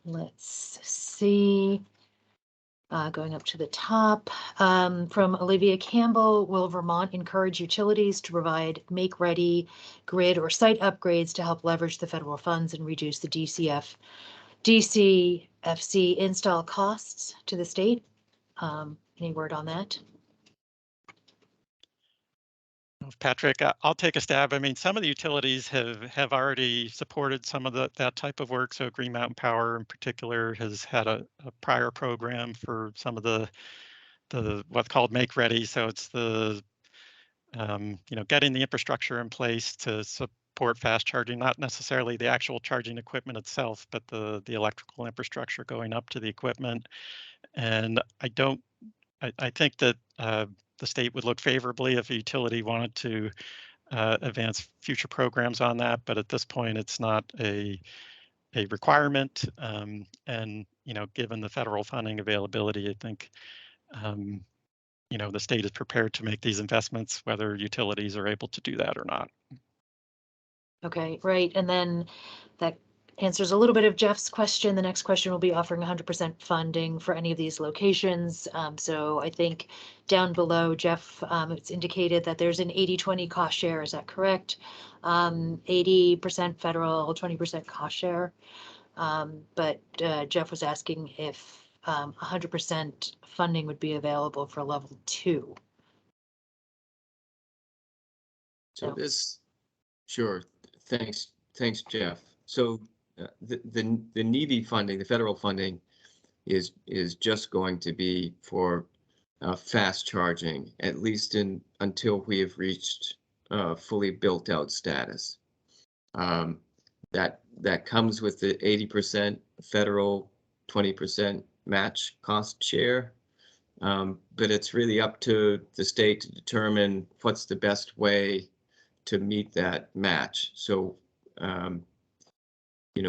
Let's see. Going up to the top, from Olivia Campbell, will Vermont encourage utilities to provide make-ready grid or site upgrades to help leverage the federal funds and reduce the DCFC install costs to the state? Any word on that? Patrick, I'll take a stab. I mean, some of the utilities have already supported some of that type of work. So Green Mountain Power in particular has had a prior program for some of the what's called make ready. So it's the getting the infrastructure in place to support fast charging, not necessarily the actual charging equipment itself, but the electrical infrastructure going up to the equipment. And I think that the state would look favorably if a utility wanted to advance future programs on that, but at this point, it's not a requirement. And given the federal funding availability, I think the state is prepared to make these investments, whether utilities are able to do that or not. Okay, right. And then that answers a little bit of Jeff's question. The next question will be offering 100% funding for any of these locations. So I think down below, Jeff, it's indicated that there's an 80-20 cost share. Is that correct? 80% federal, 20% cost share. But Jeff was asking if 100% funding would be available for level 2. So sure. Thanks, Jeff. So the NEVI funding, the federal funding, is just going to be for fast charging, at least until we have reached fully built out status. That comes with the 80% federal, 20% match cost share. But it's really up to the state to determine what's the best way to meet that match. So,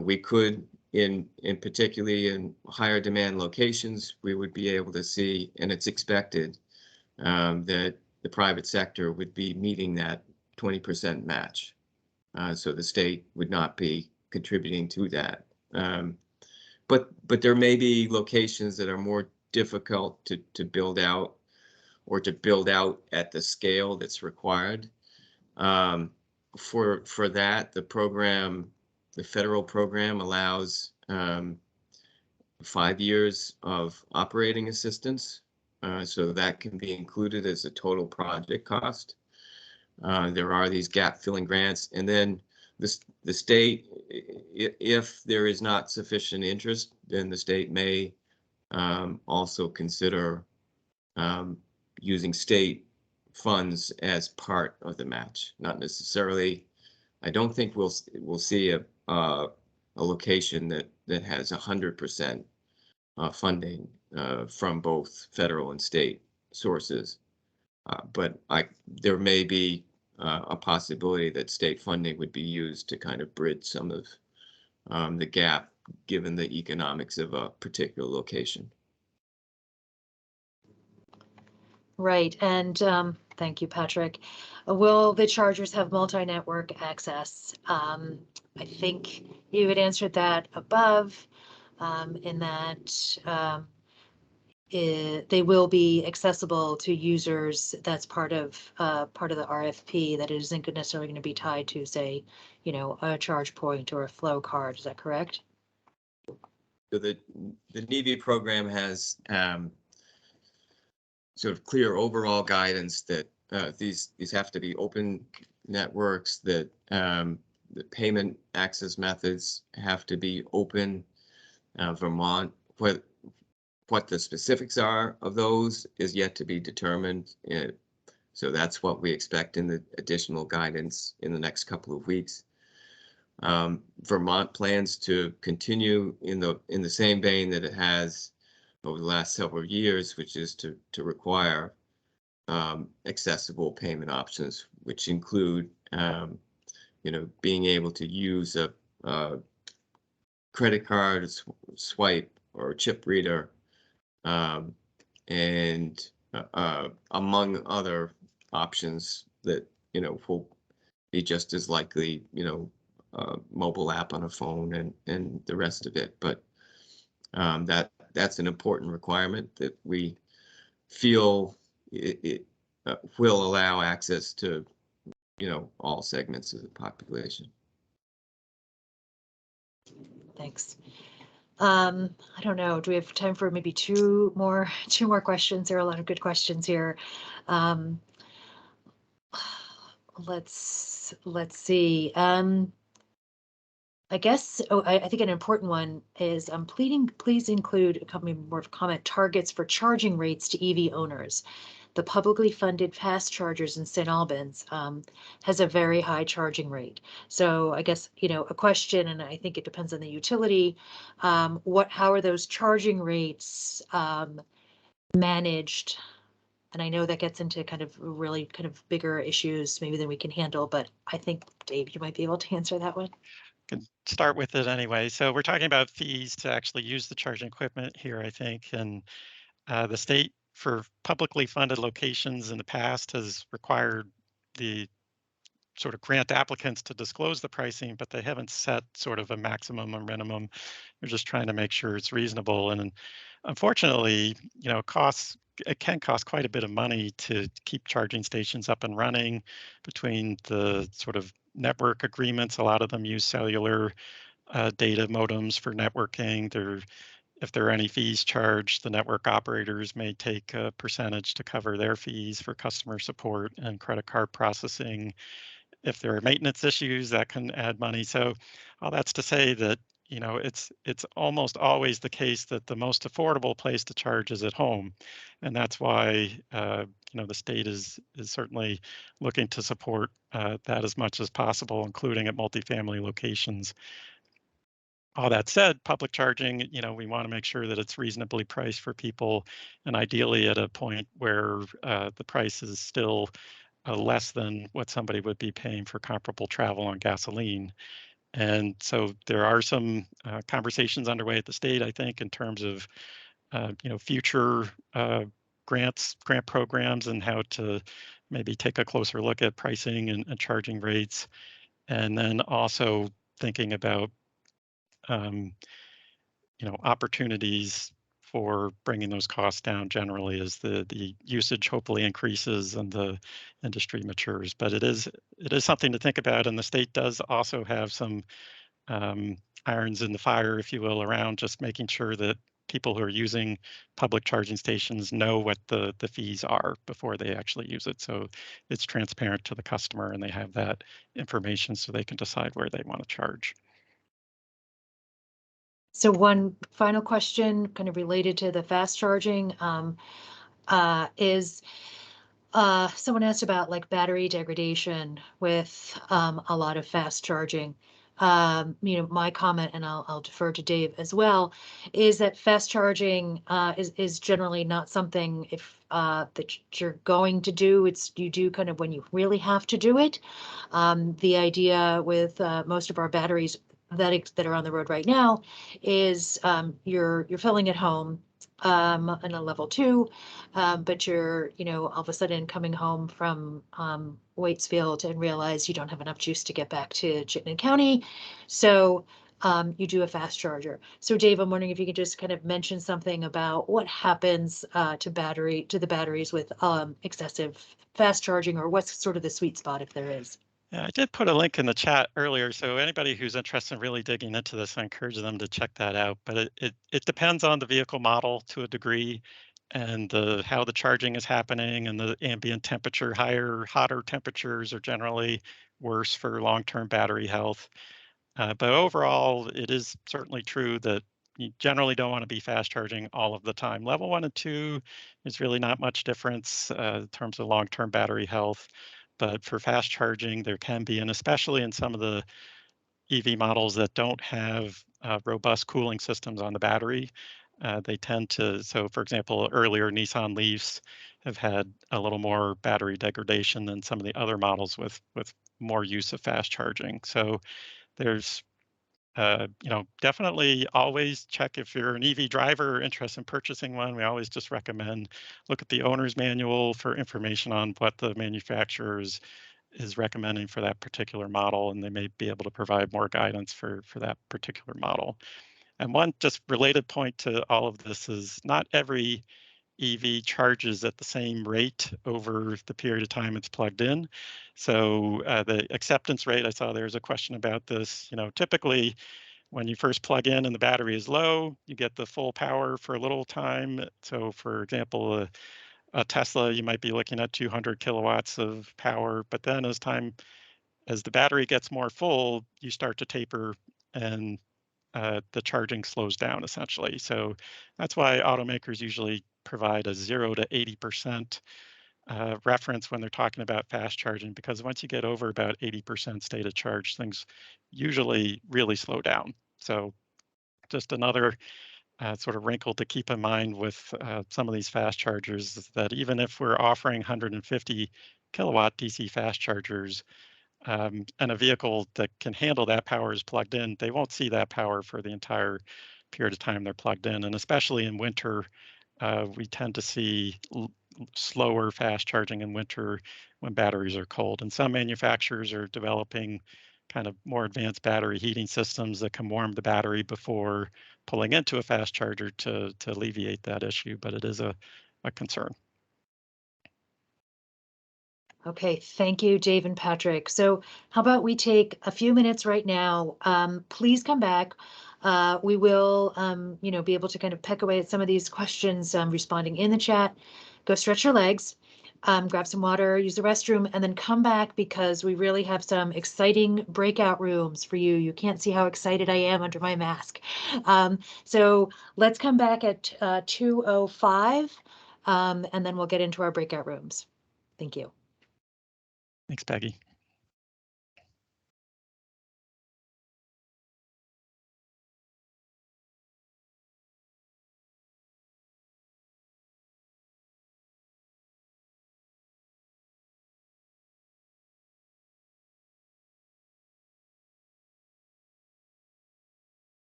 we could, in particularly in higher demand locations, we would be able to see, and it's expected that the private sector would be meeting that 20% match. So the state would not be contributing to that. But there may be locations that are more difficult to build out, or to build out at the scale that's required. For that, the federal program allows 5 years of operating assistance, so that can be included as a total project cost. There are these gap filling grants, and then the state, if there is not sufficient interest, then the state may also consider using state funds as part of the match. Not necessarily. I don't think we'll see a location that has 100% funding from both federal and state sources, but there may be a possibility that state funding would be used to kind of bridge some of the gap, given the economics of a particular location. Right, and thank you, Patrick. Will the chargers have multi-network access? I think you had answered that above, in that they will be accessible to users. That's part of the RFP, that it isn't necessarily going to be tied to, say, a charge point or a flow card. Is that correct? So the NEVI program has sort of clear overall guidance that these have to be open networks, that the payment access methods have to be open. Vermont, what the specifics are of those is yet to be determined. So that's what we expect in the additional guidance in the next couple of weeks. Vermont plans to continue in the same vein that it has over the last several years, which is to require accessible payment options, which include being able to use a credit card, swipe, or chip reader, and among other options that, will be just as likely, mobile app on a phone and the rest of it. But that's an important requirement that we feel it will allow access to, all segments of the population. Thanks. I don't know. Do we have time for maybe two more questions? There are a lot of good questions here. Let's see. I guess, I think an important one is please include a couple more comment targets for charging rates to EV owners. The publicly funded fast chargers in St. Albans has a very high charging rate. So I guess, a question, and I think it depends on the utility, how are those charging rates managed? And I know that gets into kind of really kind of bigger issues maybe than we can handle, but I think, Dave, you might be able to answer that one. Can start with it anyway. So we're talking about fees to actually use the charging equipment here, I think, and the state for publicly funded locations in the past has required the sort of grant applicants to disclose the pricing, but they haven't set sort of a maximum or minimum. They're just trying to make sure it's reasonable. And unfortunately, it can cost quite a bit of money to keep charging stations up and running between the sort of network agreements. A lot of them use cellular data modems for networking. If there are any fees charged, the network operators may take a percentage to cover their fees for customer support and credit card processing. If there are maintenance issues, that can add money. So all that's to say that, it's almost always the case that the most affordable place to charge is at home. And that's why, the state is certainly looking to support that as much as possible, including at multifamily locations. All that said, public charging, we want to make sure that it's reasonably priced for people, and ideally at a point where the price is still less than what somebody would be paying for comparable travel on gasoline. And so there are some conversations underway at the state, I think, in terms of future grant programs and how to maybe take a closer look at pricing and charging rates, and then also thinking about opportunities for bringing those costs down generally as the usage hopefully increases and the industry matures. But it is something to think about, and the state does also have some irons in the fire, if you will, around just making sure that people who are using public charging stations know what the fees are before they actually use it. So it's transparent to the customer and they have that information so they can decide where they want to charge. So one final question, kind of related to the fast charging, is someone asked about like battery degradation with a lot of fast charging. My comment, and I'll defer to Dave as well, is that fast charging is generally not something that you're going to do. You do kind of when you really have to do it. The idea with most of our batteries that are on the road right now is you're filling at home in a level 2, but you're all of a sudden coming home from Waitsfield and realize you don't have enough juice to get back to Chittenden County, so you do a fast charger. So Dave, I'm wondering if you could just kind of mention something about what happens to the batteries with excessive fast charging, or what's sort of the sweet spot if there is. Yeah, I did put a link in the chat earlier, so anybody who's interested in really digging into this, I encourage them to check that out. But it depends on the vehicle model to a degree, and how the charging is happening and the ambient temperature. Hotter temperatures are generally worse for long-term battery health. But overall, it is certainly true that you generally don't want to be fast charging all of the time. Level 1 and 2 is really not much difference in terms of long-term battery health. But for fast charging, there can be, and especially in some of the EV models that don't have robust cooling systems on the battery, they tend to. So, for example, earlier Nissan Leafs have had a little more battery degradation than some of the other models with more use of fast charging. So there's definitely always check if you're an EV driver or interested in purchasing one. We always just recommend look at the owner's manual for information on what the manufacturer is recommending for that particular model, and they may be able to provide more guidance for that particular model. And one just related point to all of this is not every EV charges at the same rate over the period of time it's plugged in. So the acceptance rate, I saw there's a question about this. Typically when you first plug in and the battery is low, you get the full power for a little time. So for example, a Tesla, you might be looking at 200 kilowatts of power, but then as the battery gets more full, you start to taper and the charging slows down essentially. So that's why automakers usually provide a 0 to 80% reference when they're talking about fast charging, because once you get over about 80% state of charge, things usually really slow down. So just another sort of wrinkle to keep in mind with some of these fast chargers is that even if we're offering 150 kilowatt DC fast chargers, and a vehicle that can handle that power is plugged in, they won't see that power for the entire period of time they're plugged in. And especially in winter, we tend to see slower fast charging in winter when batteries are cold. And some manufacturers are developing kind of more advanced battery heating systems that can warm the battery before pulling into a fast charger to alleviate that issue, but it is a concern. Okay, thank you, Dave and Patrick. So how about we take a few minutes right now? Please come back. We will, be able to kind of peck away at some of these questions, responding in the chat. Go stretch your legs, grab some water, use the restroom, and then come back because we really have some exciting breakout rooms for you. You can't see how excited I am under my mask. So let's come back at 2:05, and then we'll get into our breakout rooms. Thank you. Thanks, Peggy.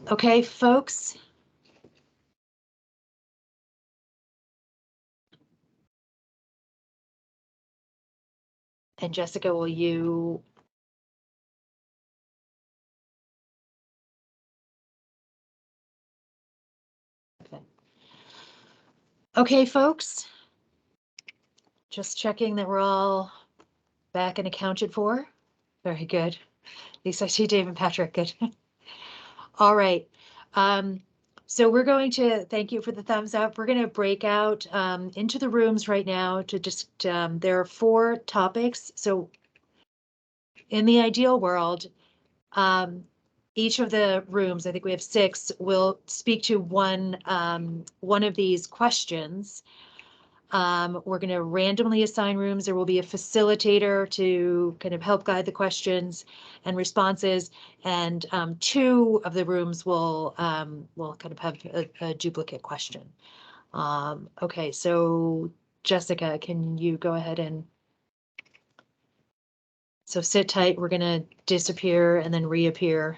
Okay, folks. And Jessica, will you? Okay. Okay, folks. Just checking that we're all back and accounted for. Very good. At least I see Dave and Patrick. Good. All right. So we're going to thank you for the thumbs up. We're going to break out into the rooms right now to just, there are 4 topics. So in the ideal world, each of the rooms, I think we have 6, will speak to one of these questions. We're going to randomly assign rooms. There will be a facilitator to kind of help guide the questions and responses. And 2 of the rooms will kind of have a duplicate question. Okay, so Jessica, can you go ahead and so sit tight. We're going to disappear and then reappear.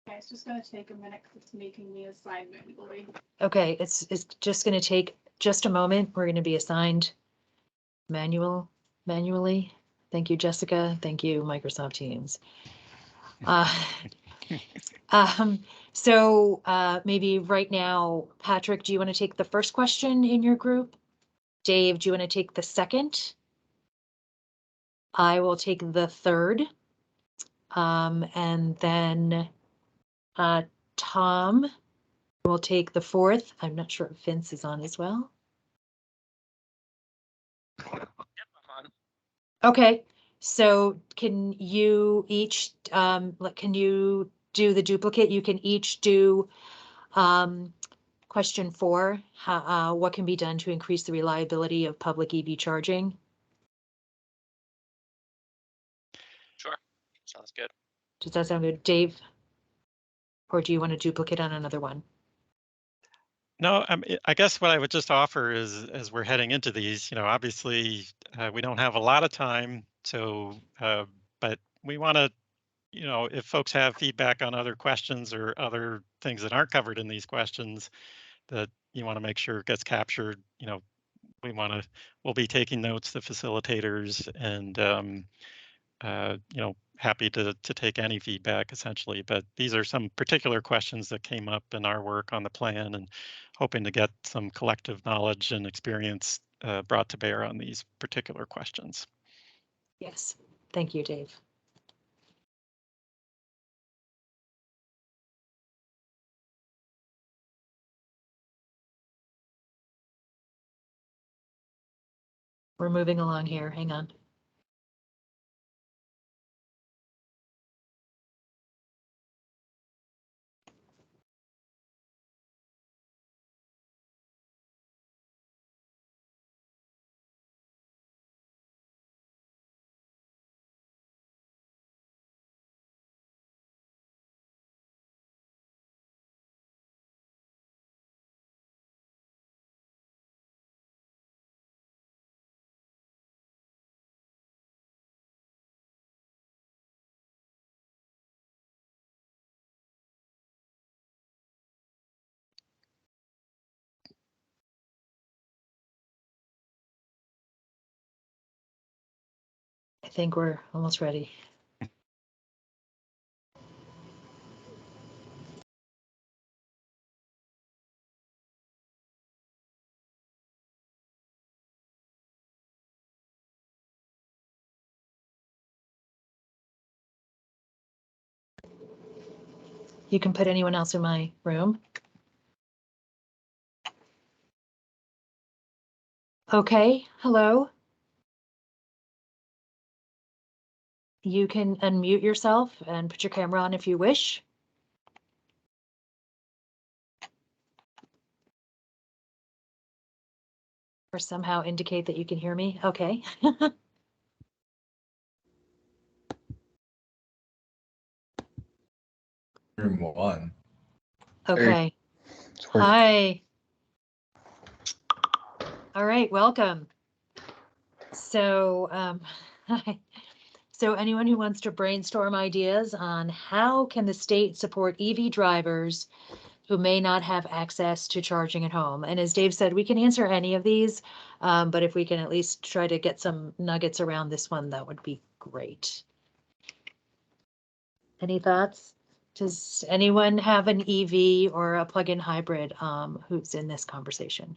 Okay, it's just gonna take a minute because it's making me assign manually. Okay, it's just going to take just a moment. We're going to be assigned manually. Thank you, Jessica. Thank you, Microsoft Teams. So maybe right now, Patrick, do you want to take the first question in your group? Dave, do you want to take the second? I will take the third. And then Tom will take the fourth. I'm not sure if Vince is on as well. Yep, I'm on. Okay, so can you each, can you do the duplicate? You can each do question 4, what can be done to increase the reliability of public EV charging? Sure, sounds good. Does that sound good, Dave? Or do you want to duplicate on another one? No, I guess what I would just offer is, as we're heading into these, obviously we don't have a lot of time. So, but we want to, if folks have feedback on other questions or other things that aren't covered in these questions that you want to make sure gets captured, we'll be taking notes, the facilitators, and happy to take any feedback essentially. But these are some particular questions that came up in our work on the plan, and hoping to get some collective knowledge and experience brought to bear on these particular questions. Yes, thank you, Dave. We're moving along here, hang on. I think we're almost ready. You can put anyone else in my room. Okay, hello. You can unmute yourself and put your camera on if you wish. Or somehow indicate that you can hear me. Okay. Room 1. Okay. Hi. All right, welcome. So, hi. So anyone who wants to brainstorm ideas on how can the state support EV drivers who may not have access to charging at home? And as Dave said, we can answer any of these, but if we can at least try to get some nuggets around this one, that would be great. Any thoughts? Does anyone have an EV or a plug-in hybrid who's in this conversation?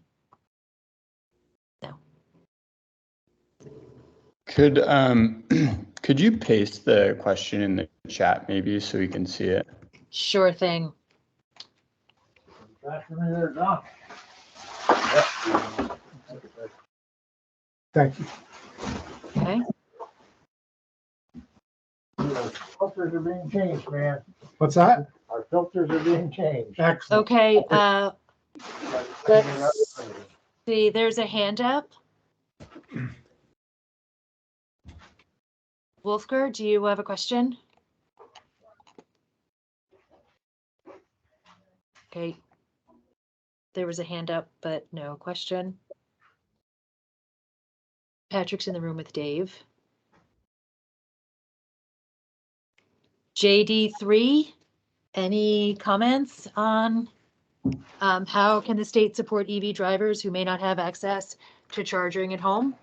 No. Could could you paste the question in the chat maybe so we can see it? Sure thing. Thank you. Okay. Our filters are being changed, man. What's that? Our filters are being changed. Excellent. Okay. Let's see. There's a hand up. Wolfgar, do you have a question? Okay. There was a hand up, but no question. Patrick's in the room with Dave. JD3, any comments on how can the state support EV drivers who may not have access to charging at home?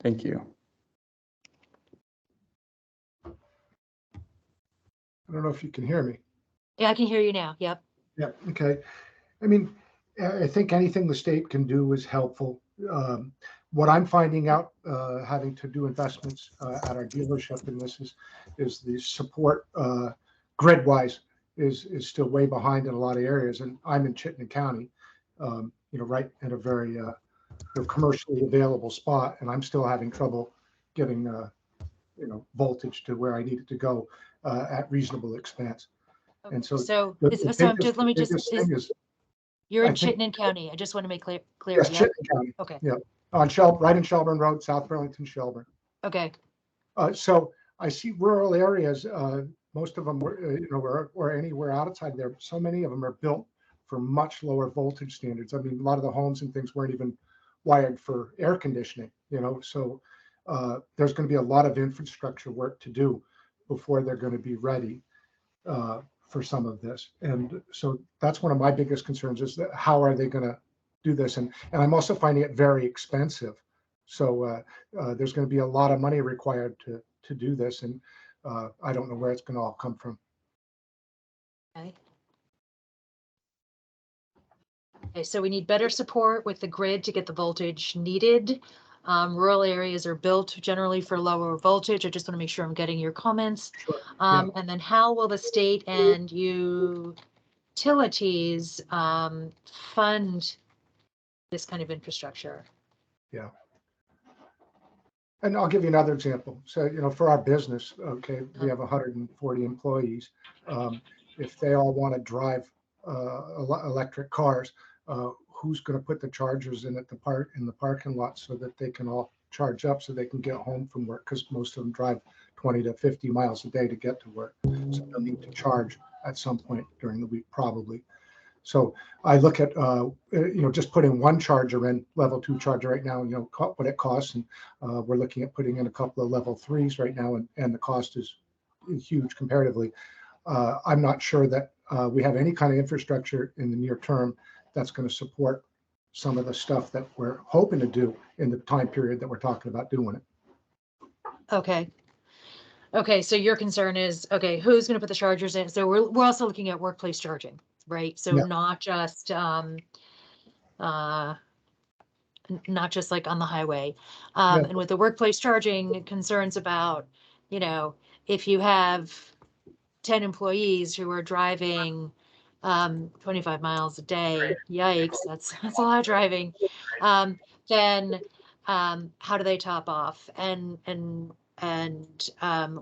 Thank you. I don't know if you can hear me. Yeah, I can hear you now. Yep. Yeah, okay. I mean, I think anything the state can do is helpful. What I'm finding out, having to do investments at our dealership in this is the support grid-wise is still way behind in a lot of areas. And I'm in Chittenden County, right in a very commercially available spot, and I'm still having trouble getting voltage to where I need it to go at reasonable expense. Okay. And so So the let me just, biggest thing is, you're in I think- Chittenden County. I just want to make clear. yes, Yep. Chittenden County. Okay. Yeah, right in Shelburne Road, South Burlington, Shelburne. Okay. So I see rural areas, most of them were, or anywhere outside there, so many of them are built for much lower voltage standards. I mean, a lot of the homes and things weren't even wired for air conditioning, so there's going to be a lot of infrastructure work to do before they're going to be ready for some of this. And so that's one of my biggest concerns, is that how are they going to do this? And I'm also finding it very expensive. So there's going to be a lot of money required to do this. And I don't know where it's going to all come from. Okay. Okay, so we need better support with the grid to get the voltage needed. Rural areas are built generally for lower voltage. I just want to make sure I'm getting your comments. Sure. And then how will the state and utilities fund this kind of infrastructure? Yeah. And I'll give you another example. So, for our business, okay, we have 140 employees. If they all want to drive electric cars, who's going to put the chargers in the parking lot so that they can all charge up so they can get home from work? Because most of them drive 20 to 50 miles a day to get to work. So they'll need to charge at some point during the week, probably. So I look at, just putting one charger in, level 2 charger right now, what it costs. And we're looking at putting in a couple of level 3s right now, and the cost is huge comparatively. I'm not sure that we have any kind of infrastructure in the near term that's going to support some of the stuff that we're hoping to do in the time period that we're talking about doing it. Okay. Okay, so your concern is, okay, who's going to put the chargers in? So we're also looking at workplace charging, right? So Yeah. not just like on the highway. Yeah. And with the workplace charging, concerns about, if you have 10 employees who are driving 25 miles a day, yikes, that's a lot of driving. Then how do they top off? And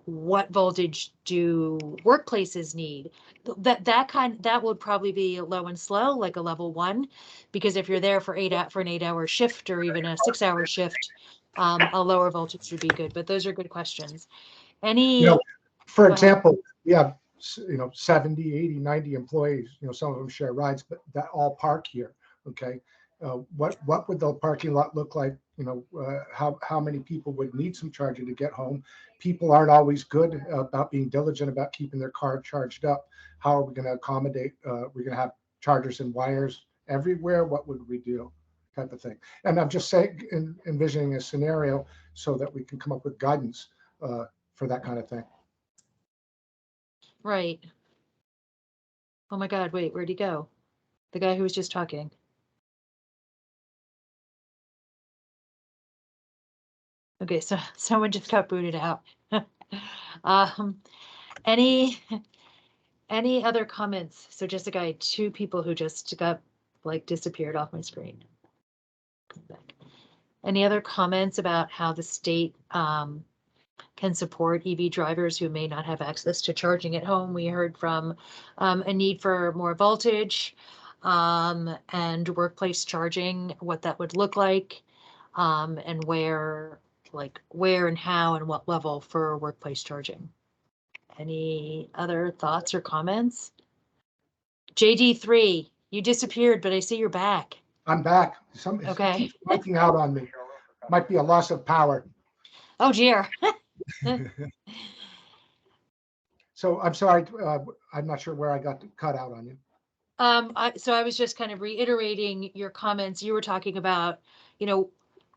what voltage do workplaces need? That would probably be low and slow, like a level 1, because if you're there for an 8-hour shift or even a 6-hour shift, a lower voltage would be good. But those are good questions. Any, For go ahead. example, we have 70, 80, 90 employees. Some of them share rides, but that all park here. Okay, what would the parking lot look like? How many people would need some charging to get home? People aren't always good about being diligent about keeping their car charged up. How are we going to accommodate? We're going to have chargers and wires everywhere. What would we do? Type of thing. And I'm just saying, envisioning a scenario so that we can come up with guidance for that kind of thing. Right. Oh my God, wait, where'd he go? The guy who was just talking. Okay, so someone just got booted out. Any other comments? So Jessica, I had 2 people who just got disappeared off my screen. Come back. Any other comments about how the state can support EV drivers who may not have access to charging at home? We heard from a need for more voltage and workplace charging, what that would look like, and where and how and what level for workplace charging. Any other thoughts or comments? JD3, you disappeared, but I see you're back. I'm back. Okay. Keeps blanking out on me. Might be a loss of power. Oh dear. So I'm sorry. I'm not sure where I got cut out on you. So I was just kind of reiterating your comments. You were talking about,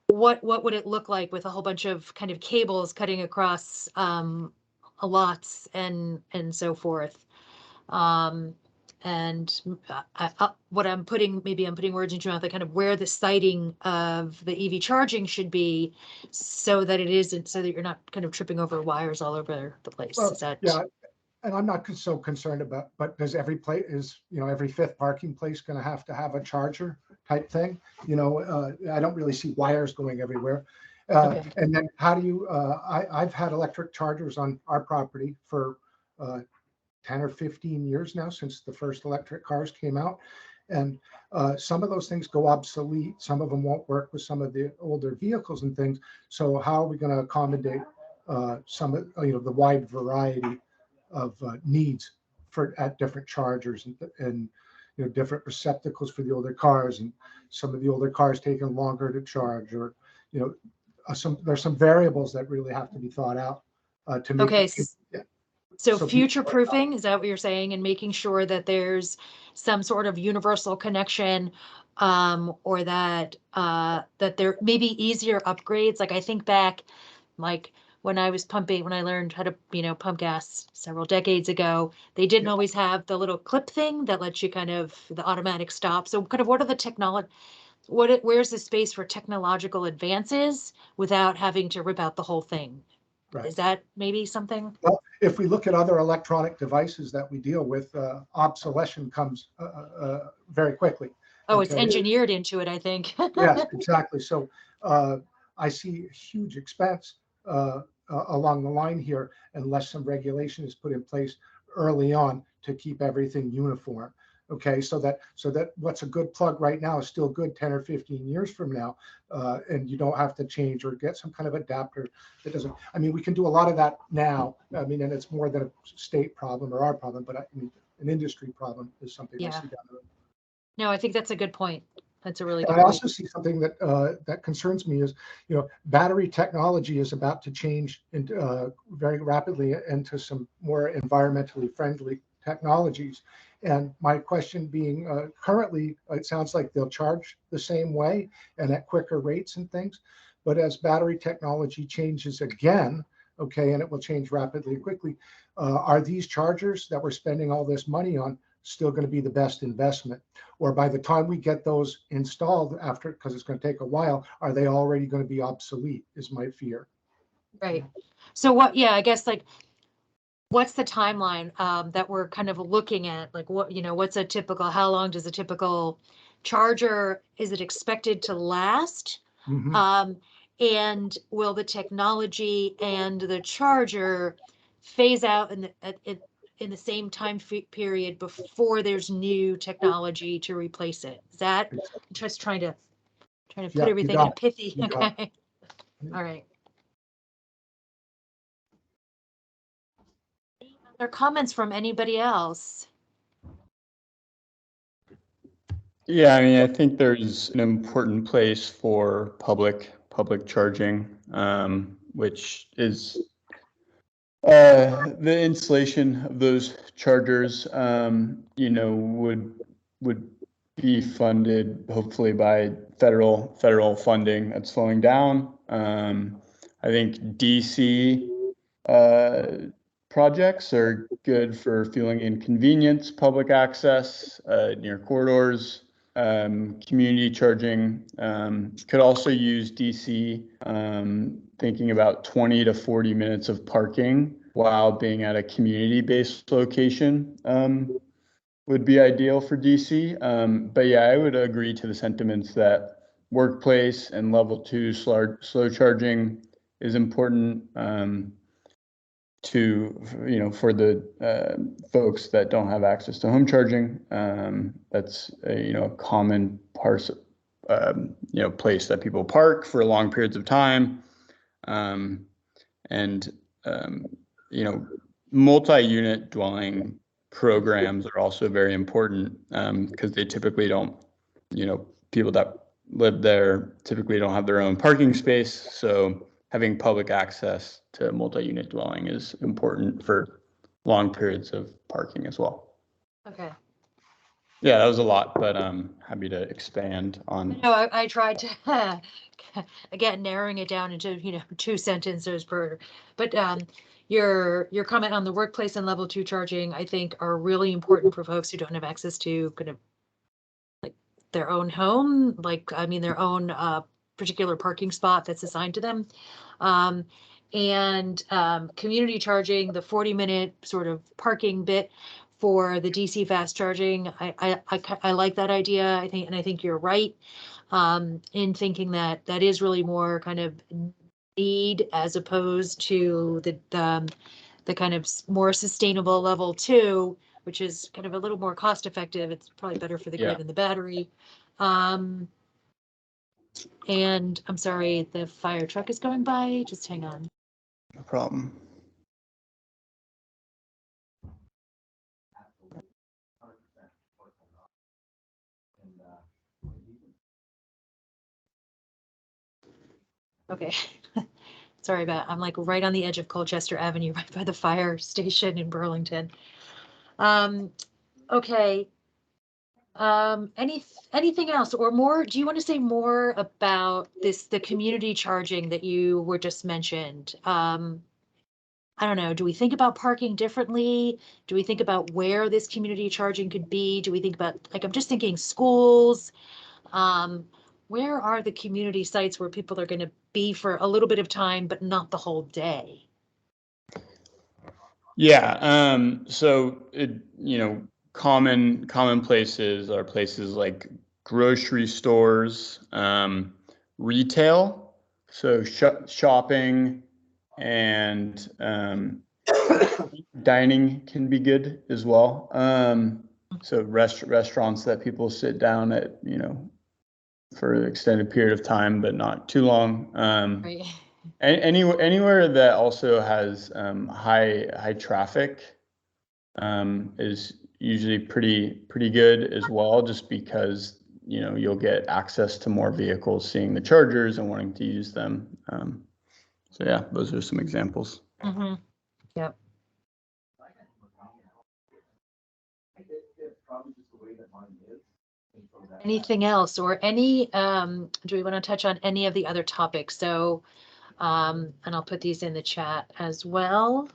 what would it look like with a whole bunch of kind of cables cutting across lots and so forth. And what I'm putting, maybe I'm putting words into your mouth, like kind of where the siting of the EV charging should be, so that you're not kind of tripping over wires all over the place. Well, Is that? Yeah, and I'm not so concerned about, but does every place every 5th parking place going to have a charger type thing? I don't really see wires going everywhere. Okay. And then how do you? I've had electric chargers on our property for 10 or 15 years now, since the first electric cars came out. And some of those things go obsolete. Some of them won't work with some of the older vehicles and things. So how are we going to accommodate some of the wide variety of needs at different chargers and different receptacles for the older cars, and some of the older cars taking longer to charge, or there's some variables that really have to be thought out to make Okay. it. So So future proofing, is that what you're saying? And making sure that there's some sort of universal connection, or that there may be easier upgrades. Like I think back, when I learned how to, pump gas several decades ago, they didn't always have the little clip thing that lets you the automatic stop. So kind of what are the technology, where's the space for technological advances without having to rip out the whole thing? Right. Is that maybe something? Well, if we look at other electronic devices that we deal with, obsolescence comes very quickly. Oh, it's engineered into it, I think. Yes, exactly. So I see huge expense along the line here, unless some regulation is put in place early on to keep everything uniform. Okay, so that what's a good plug right now is still good 10 or 15 years from now, and you don't have to change or get some kind of adapter that doesn't. I mean, we can do a lot of that now. I mean, and it's more than a state problem or our problem, but an industry problem is something I see down the road. No, I think that's a good point. That's a really good I point. also see something that concerns me is, battery technology is about to change very rapidly into some more environmentally friendly technologies. And my question being, currently, it sounds like they'll charge the same way and at quicker rates and things. But as battery technology changes again, okay, and it will change rapidly and quickly, are these chargers that we're spending all this money on still going to be the best investment? Or by the time we get those installed because it's going to take a while, are they already going to be obsolete, is my fear. Right. So I guess what's the timeline that we're kind of looking at? Like how long does a typical charger, is it expected to last? Mm-hmm. And will the technology and the charger phase out in the same time period before there's new technology to replace it? Is that, I'm just trying to Yeah, put you everything in a got it. pithy, You got okay? All right. Any other comments from anybody else? Yeah, I mean, I think there's an important place for public charging, which is the installation of those chargers, you know, would be funded hopefully by federal funding that's slowing down. I think DC projects are good for fueling inconvenience, public access near corridors. Community charging could also use DC, thinking about 20 to 40 minutes of parking while being at a community-based location would be ideal for DC. But yeah, I would agree to the sentiments that workplace and level 2 slow charging is important to, you know, for the folks that don't have access to home charging. That's a, you know, a common you know, place that people park for long periods of time. You know, multi-unit dwelling programs are also very important because they typically don't, you know, people that live there typically don't have their own parking space. So having public access to multi-unit dwelling is important for long periods of parking as well. Okay. Yeah, that was a lot, but I'm happy to expand on. No, I tried to, again, narrowing it down into, you know, 2 sentences per, but your comment on the workplace and level 2 charging, I think, are really important for folks who don't have access to kind of like their own home, like, I mean, their own particular parking spot that's assigned to them. And community charging, the 40-minute sort of parking bit for the DC fast charging, I like that idea. I think you're right in thinking that that is really more kind of need as opposed to the kind of more sustainable level 2, which is kind of a little more cost effective. It's probably better for the grid and the battery. And I'm sorry, the fire truck is going by. Just hang on. No problem. Okay. Sorry I'm like right on the edge of Colchester Avenue, right by the fire station in Burlington. Okay. Anything else or more? Do you want to say more about the community charging that you were just mentioned? I don't know. Do we think about parking differently? Do we think about where this community charging could be? Do we think about, like, I'm just thinking schools. Where are the community sites where people are going to be for a little bit of time, but not the whole day? Yeah. So you know, common places are places like grocery stores, retail, so shopping and dining can be good as well. So restaurants that people sit down at, you know, for an extended period of time, but not too long. Right. Anywhere that also has high traffic is usually pretty good as well, just because, you know, you'll get access to more vehicles seeing the chargers and wanting to use them. So yeah, those are some examples. Mm-hmm. Yep. Anything else or any, do we want to touch on any of the other topics? So, and I'll put these in the chat as well.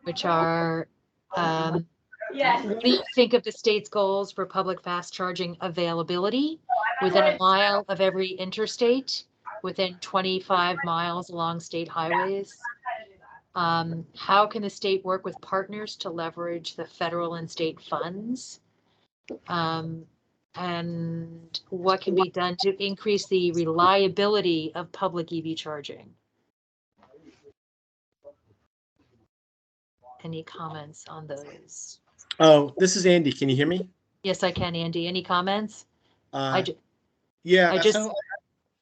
Which are, what do you think of the state's goals for public fast charging availability within a mile of every interstate, within 25 miles along state highways? How can the state work with partners to leverage the federal and state funds? And what can be done to increase the reliability of public EV charging? Any comments on those? Oh, this is Andy. Can you hear me? Yes, I can, Andy. Any comments? Yeah, I just so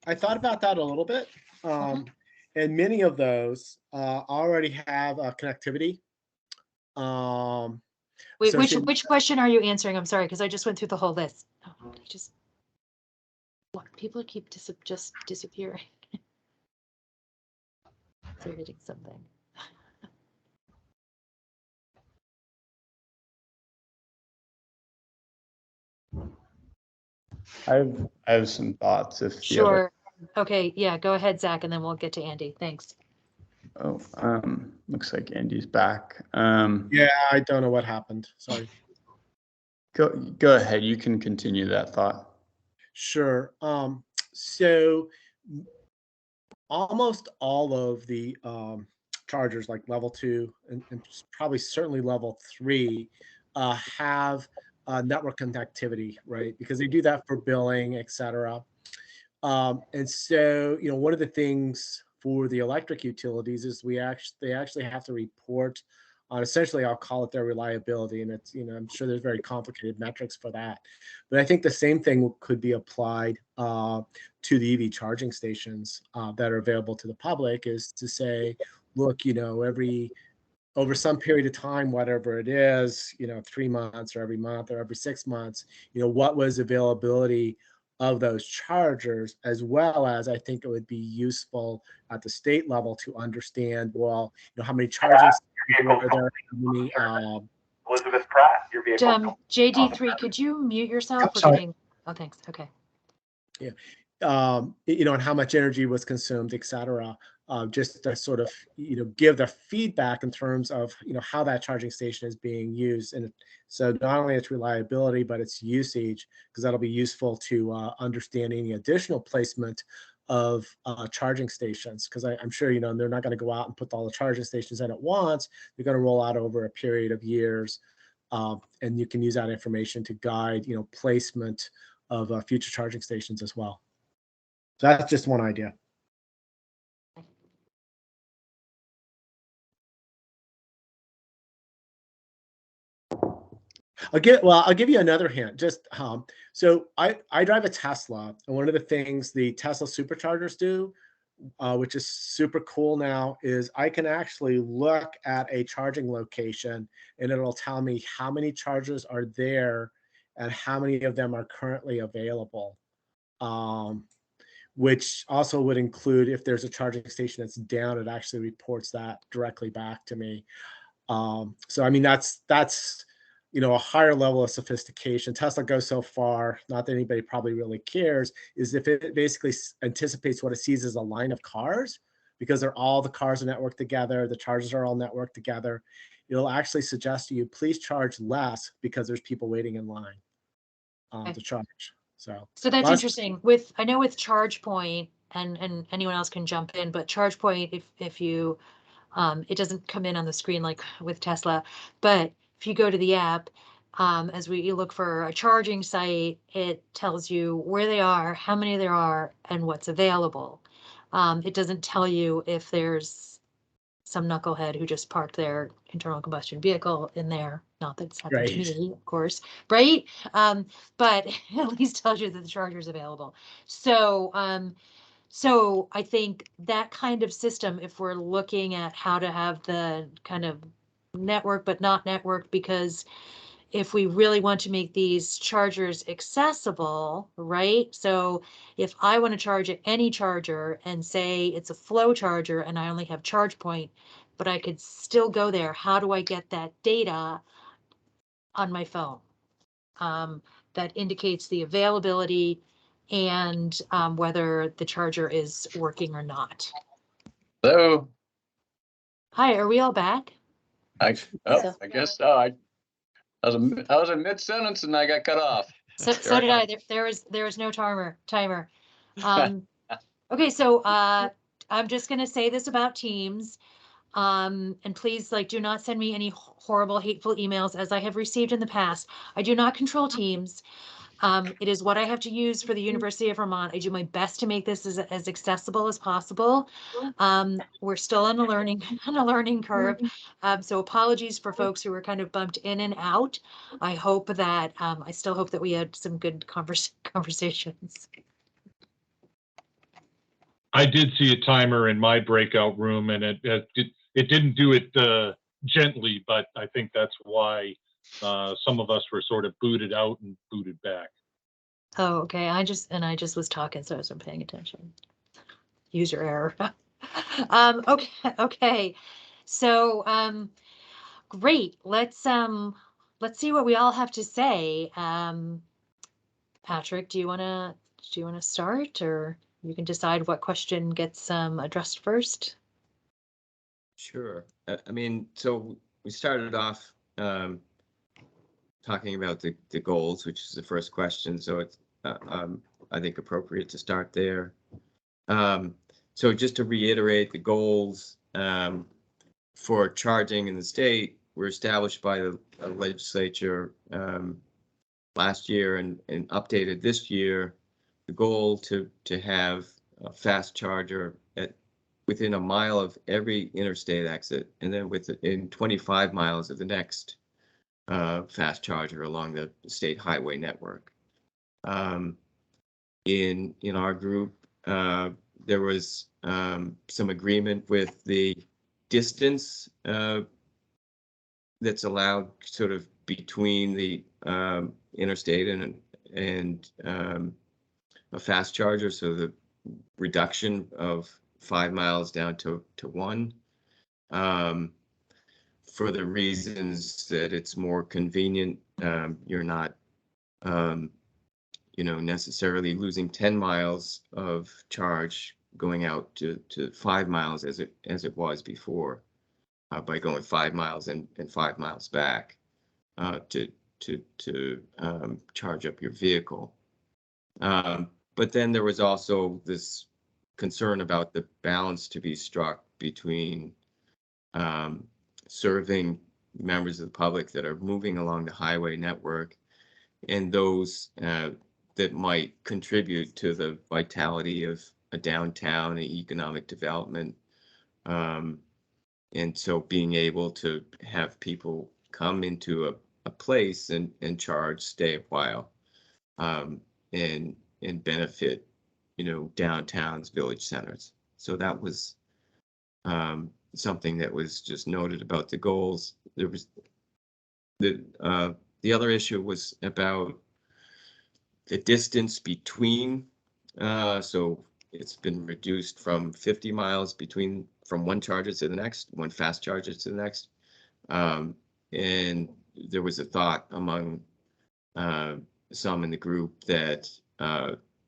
I thought about that a little bit. And many of those already have connectivity. wait, associated- which question are you answering? I'm sorry, because I just went through the whole list. Oh, what, people keep just disappearing. They're hitting something. I have some thoughts if you have Sure. Okay, yeah, go ahead, Zach, and then we'll get to Andy. Thanks. looks like Andy's back. Yeah, I don't know what happened. Sorry. Go ahead. You can continue that thought. Sure. So almost all of the chargers, like level 2 and probably certainly level 3, have network connectivity, right? Because they do that for billing, et cetera. And so, one of the things for the electric utilities is they actually have to report on, essentially, I'll call it their reliability. And it's, I'm sure there's very complicated metrics for that. But I think the same thing could be applied to the EV charging stations that are available to the public, is to say, look, over some period of time, whatever it is, 3 months or every month or every 6 months, what was availability of those chargers, as well as I think it would be useful at the state level to understand, well, how many charging stations are there, how many, Elizabeth Pratt, your vehicle. JD3, could you mute yourself? We're Sorry. getting, oh, thanks. Okay. Yeah. And how much energy was consumed, et cetera, just to sort of, give the feedback in terms of, how that charging station is being used. And so not only its reliability, but its usage, because that'll be useful to understand any additional placement of charging stations. Because I'm sure, they're not going to go out and put all the charging stations in at once. They're going to roll out over a period of years. And you can use that information to guide, placement of future charging stations as well. So that's just one idea. I'll give you another hint. Just so I drive a Tesla, and one of the things the Tesla superchargers do, which is super cool now, is I can actually look at a charging location, and it'll tell me how many chargers are there and how many of them are currently available. Which also would include, if there's a charging station that's down, it actually reports that directly back to me. So I mean, that's a higher level of sophistication. Tesla goes so far, not that anybody probably really cares, is if it basically anticipates what it sees as a line of cars, because all the cars are networked together, the chargers are all networked together, it'll actually suggest to you, please charge less because there's people waiting in line to charge. So that's interesting. I know with ChargePoint, and anyone else can jump in, but ChargePoint, if you, it doesn't come in on the screen like with Tesla, but if you go to the app, as you look for a charging site, it tells you where they are, how many there are, and what's available. It doesn't tell you if there's some knucklehead who just parked their internal combustion vehicle in there. Not that it's happened to me, of course, right? But at least tells you that the charger is available. So I think that kind of system, if we're looking at how to have the kind of network but not network, because if we really want to make these chargers accessible, right? So if I want to charge at any charger and say it's a flow charger and I only have ChargePoint, but I could still go there, how do I get that data on my phone that indicates the availability and whether the charger is working or not? Hello. Hi, are we all back? I guess so. I was in mid-sentence and I got cut off. So did I. There was no timer. Okay, so I'm just gonna say this about Teams. And please, do not send me any horrible, hateful emails, as I have received in the past. I do not control Teams. It is what I have to use for the University of Vermont. I do my best to make this as accessible as possible. We're still on a learning curve. So apologies for folks who were kind of bumped in and out. I hope that I still hope that we had some good conversations. I did see a timer in my breakout room, and it didn't do it gently, but I think that's why some of us were sort of booted out and booted back. Oh, okay. I just was talking, so I wasn't paying attention. User error. Okay. So great. Let's see what we all have to say. Patrick, do you wanna start, or you can decide what question gets addressed first? Sure. I mean, so we started off talking about the goals, which is the first question. So it's I think appropriate to start there. So just to reiterate, the goals for charging in the state were established by the legislature last year and updated this year. The goal to have a fast charger within a mile of every interstate exit, and then within 25 miles of the next fast charger along the state highway network. In our group, there was some agreement with the distance that's allowed sort of between the interstate and a fast charger, so the reduction of 5 miles down to 1, for the reasons that it's more convenient. You're not necessarily losing 10 miles of charge going out to 5 miles as it was before, by going 5 miles and 5 miles back to charge up your vehicle. But then there was also this concern about the balance to be struck between serving members of the public that are moving along the highway network and those that might contribute to the vitality of a downtown and economic development. And so being able to have people come into a place and charge, stay a while, and benefit, downtowns, village centers. So that was something that was just noted about the goals. There was the other issue was about the distance between. So it's been reduced from 50 miles from one charger to the next, one fast charger to the next. And there was a thought among some in the group that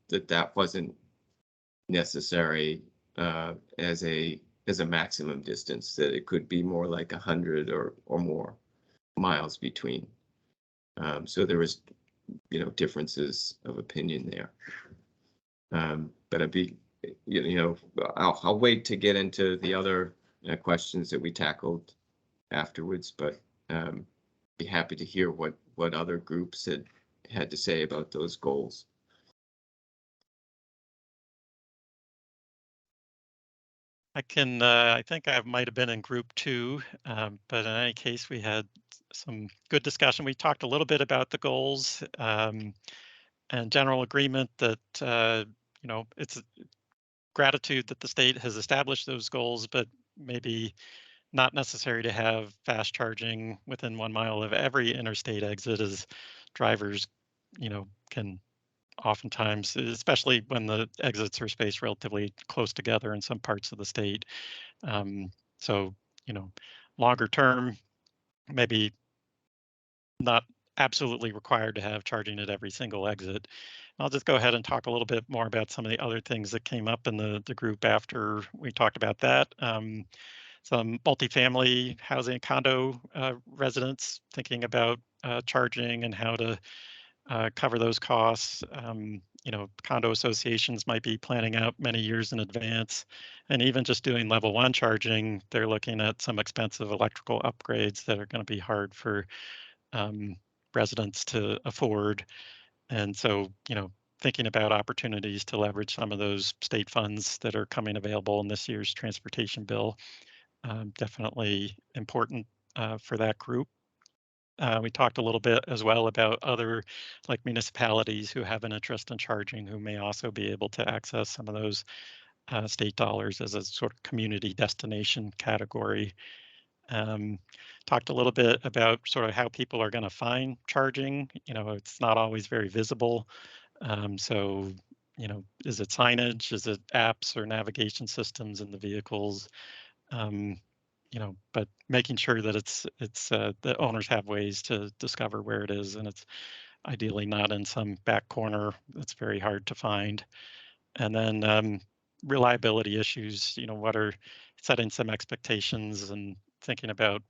that wasn't necessary as a maximum distance, that it could be more like 100 or more miles between. So there was, differences of opinion there. But I'll wait to get into the other questions that we tackled afterwards, but be happy to hear what other groups had to say about those goals. I think I might have been in group 2, but in any case, we had some good discussion. We talked a little bit about the goals and general agreement that, it's gratitude that the state has established those goals, but maybe not necessary to have fast charging within 1 mile of every interstate exit, as drivers, can oftentimes, especially when the exits are spaced relatively close together in some parts of the state. So, longer term, maybe not absolutely required to have charging at every single exit. I'll just go ahead and talk a little bit more about some of the other things that came up in the group after we talked about that. Some multifamily housing condo residents thinking about charging and how to cover those costs. Condo associations might be planning out many years in advance, and even just doing level 1 charging, they're looking at some expensive electrical upgrades that are going to be hard for residents to afford. And so, thinking about opportunities to leverage some of those state funds that are coming available in this year's transportation bill, definitely important for that group. We talked a little bit as well about other like municipalities who have an interest in charging, who may also be able to access some of those state dollars as a sort of community destination category. Talked a little bit about sort of how people are going to find charging. It's not always very visible. So, is it signage? Is it apps or navigation systems in the vehicles? But making sure that it's the owners have ways to discover where it is, and it's ideally not in some back corner that's very hard to find. And then reliability issues, what are setting some expectations and thinking about,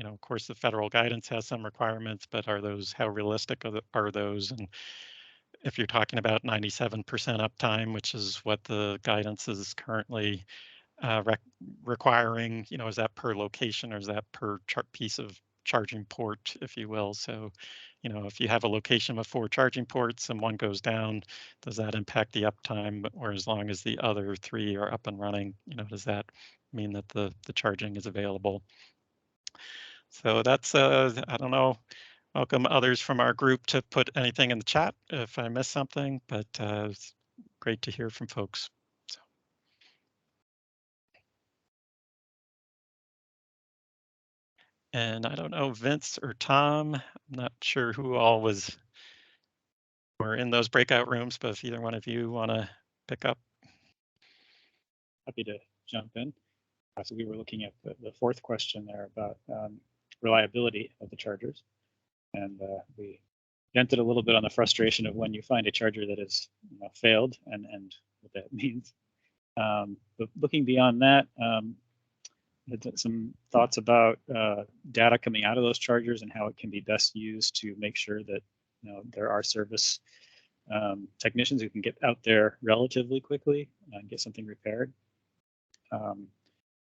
of course, the federal guidance has some requirements, but how realistic are those? And if you're talking about 97% uptime, which is what the guidance is currently requiring, is that per location or is that per piece of charging port, if you will? So, if you have a location with 4 charging ports and one goes down, does that impact the uptime? Or as long as the other 3 are up and running, does that mean that the charging is available? So that's, I don't know, welcome others from our group to put anything in the chat if I missed something, but it's great to hear from folks. So. And I don't know, Vince or Tom, I'm not sure who all were in those breakout rooms, but if either one of you want to pick up. Happy to jump in. So we were looking at the fourth question there about reliability of the chargers. And we vented a little bit on the frustration of when you find a charger that has failed and what that means. But looking beyond that, some thoughts about data coming out of those chargers and how it can be best used to make sure that there are service technicians who can get out there relatively quickly and get something repaired.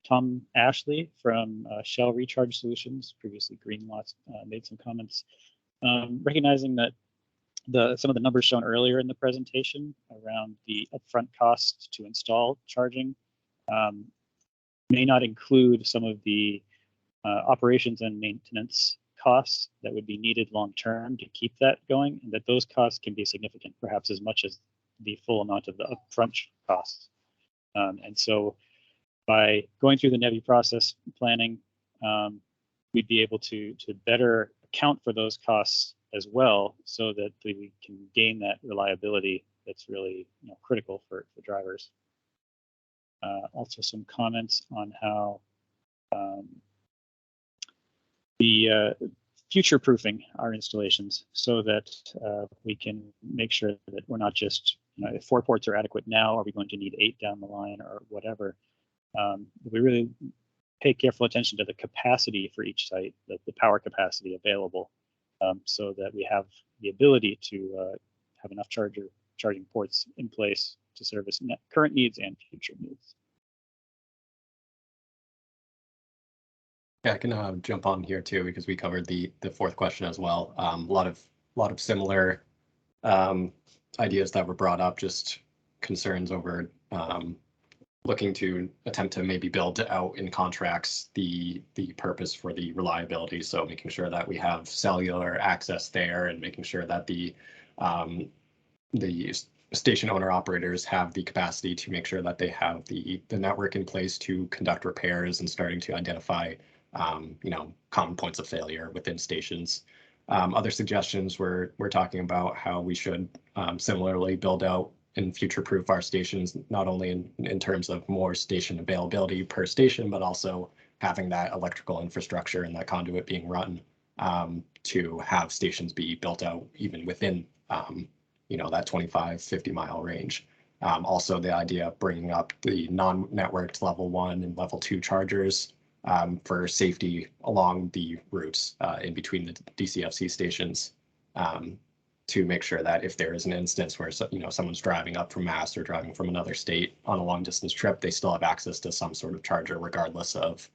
Tom Ashley from Shell Recharge Solutions, previously Greenlots, made some comments recognizing that some of the numbers shown earlier in the presentation around the upfront costs to install charging may not include some of the operations and maintenance costs that would be needed long term to keep that going, and that those costs can be significant, perhaps as much as the full amount of the upfront costs. And so by going through the NEVI process planning, we'd be able to better account for those costs as well, so that we can gain that reliability that's really critical for drivers. Also some comments on how the future-proofing our installations so that we can make sure that we're not just, if 4 ports are adequate now, are we going to need 8 down the line or whatever? We really pay careful attention to the capacity for each site, the power capacity available, so that we have the ability to have enough charging ports in place to service current needs and future needs. Yeah, I can jump on here too, because we covered the fourth question as well. A lot of similar ideas that were brought up, just concerns over looking to attempt to maybe build out in contracts the purpose for the reliability. So making sure that we have cellular access there, and making sure that the station owner operators have the capacity to make sure that they have the network in place to conduct repairs and starting to identify common points of failure within stations. Other suggestions we're talking about how we should similarly build out and future-proof our stations, not only in terms of more station availability per station, but also having that electrical infrastructure and that conduit being run to have stations be built out even within that 25, 50 mile range. Also the idea of bringing up the non-networked level 1 and level 2 chargers for safety along the routes in between the DCFC stations, to make sure that if there is an instance where someone's driving up from Mass or driving from another state on a long distance trip, they still have access to some sort of charger regardless of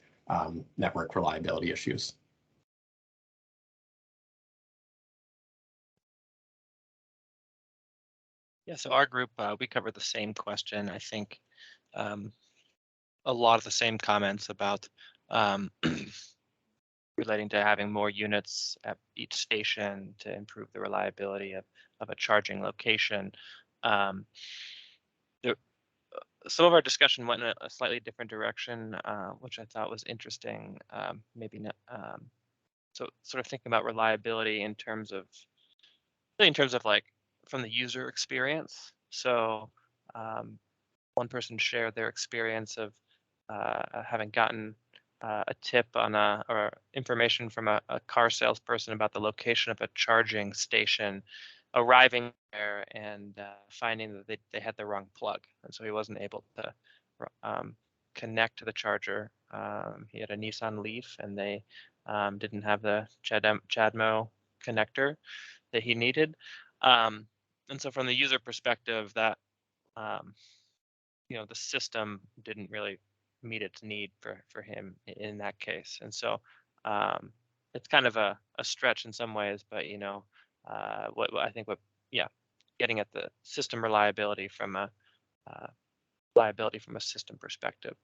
network reliability issues. Yeah, so our group, we covered the same question. I think a lot of the same comments about relating to having more units at each station to improve the reliability of a charging location. Some of our discussion went in a slightly different direction, which I thought was interesting. Maybe not. So sort of thinking about reliability in terms of like from the user experience. So one person shared their experience of having gotten a tip on or information from a car salesperson about the location of a charging station, arriving there and finding that they had the wrong plug, and so he wasn't able to connect to the charger. He had a Nissan Leaf, and they didn't have the CHAdeMO connector that he needed. And so from the user perspective, that the system didn't really meet its need for him in that case. And so it's kind of a stretch in some ways, but what I think getting at the system reliability from a system perspective.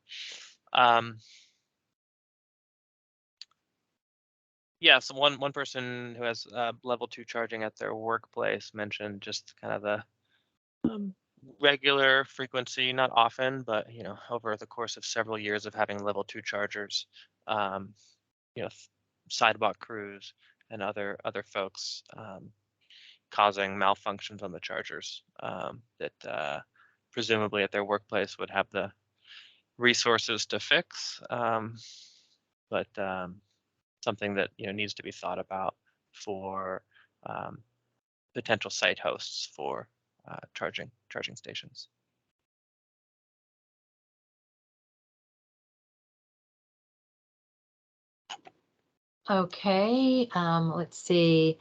Yeah, so one person who has level 2 charging at their workplace mentioned just kind of the regular frequency, not often, but over the course of several years of having level 2 chargers, sidewalk crews and other folks causing malfunctions on the chargers that presumably at their workplace would have the resources to fix, but something that needs to be thought about for potential site hosts for charging stations. Okay, let's see.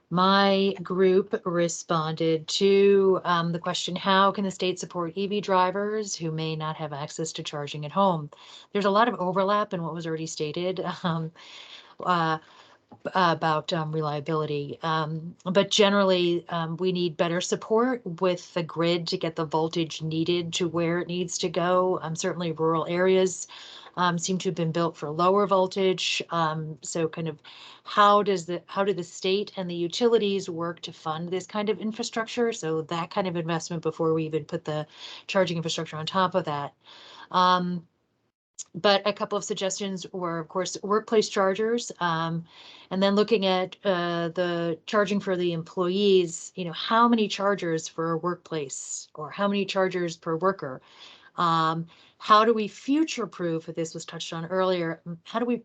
My group responded to the question, how can the state support EV drivers who may not have access to charging at home? There's a lot of overlap in what was already stated about reliability. But generally, we need better support with the grid to get the voltage needed to where it needs to go. Certainly rural areas seem to have been built for lower voltage. So kind of how do the state and the utilities work to fund this kind of infrastructure? So that kind of investment before we even put the charging infrastructure on top of that. But a couple of suggestions were, of course, workplace chargers, and then looking at the charging for the employees, how many chargers for a workplace or how many chargers per worker? How do we future-proof, this was touched on earlier, how do we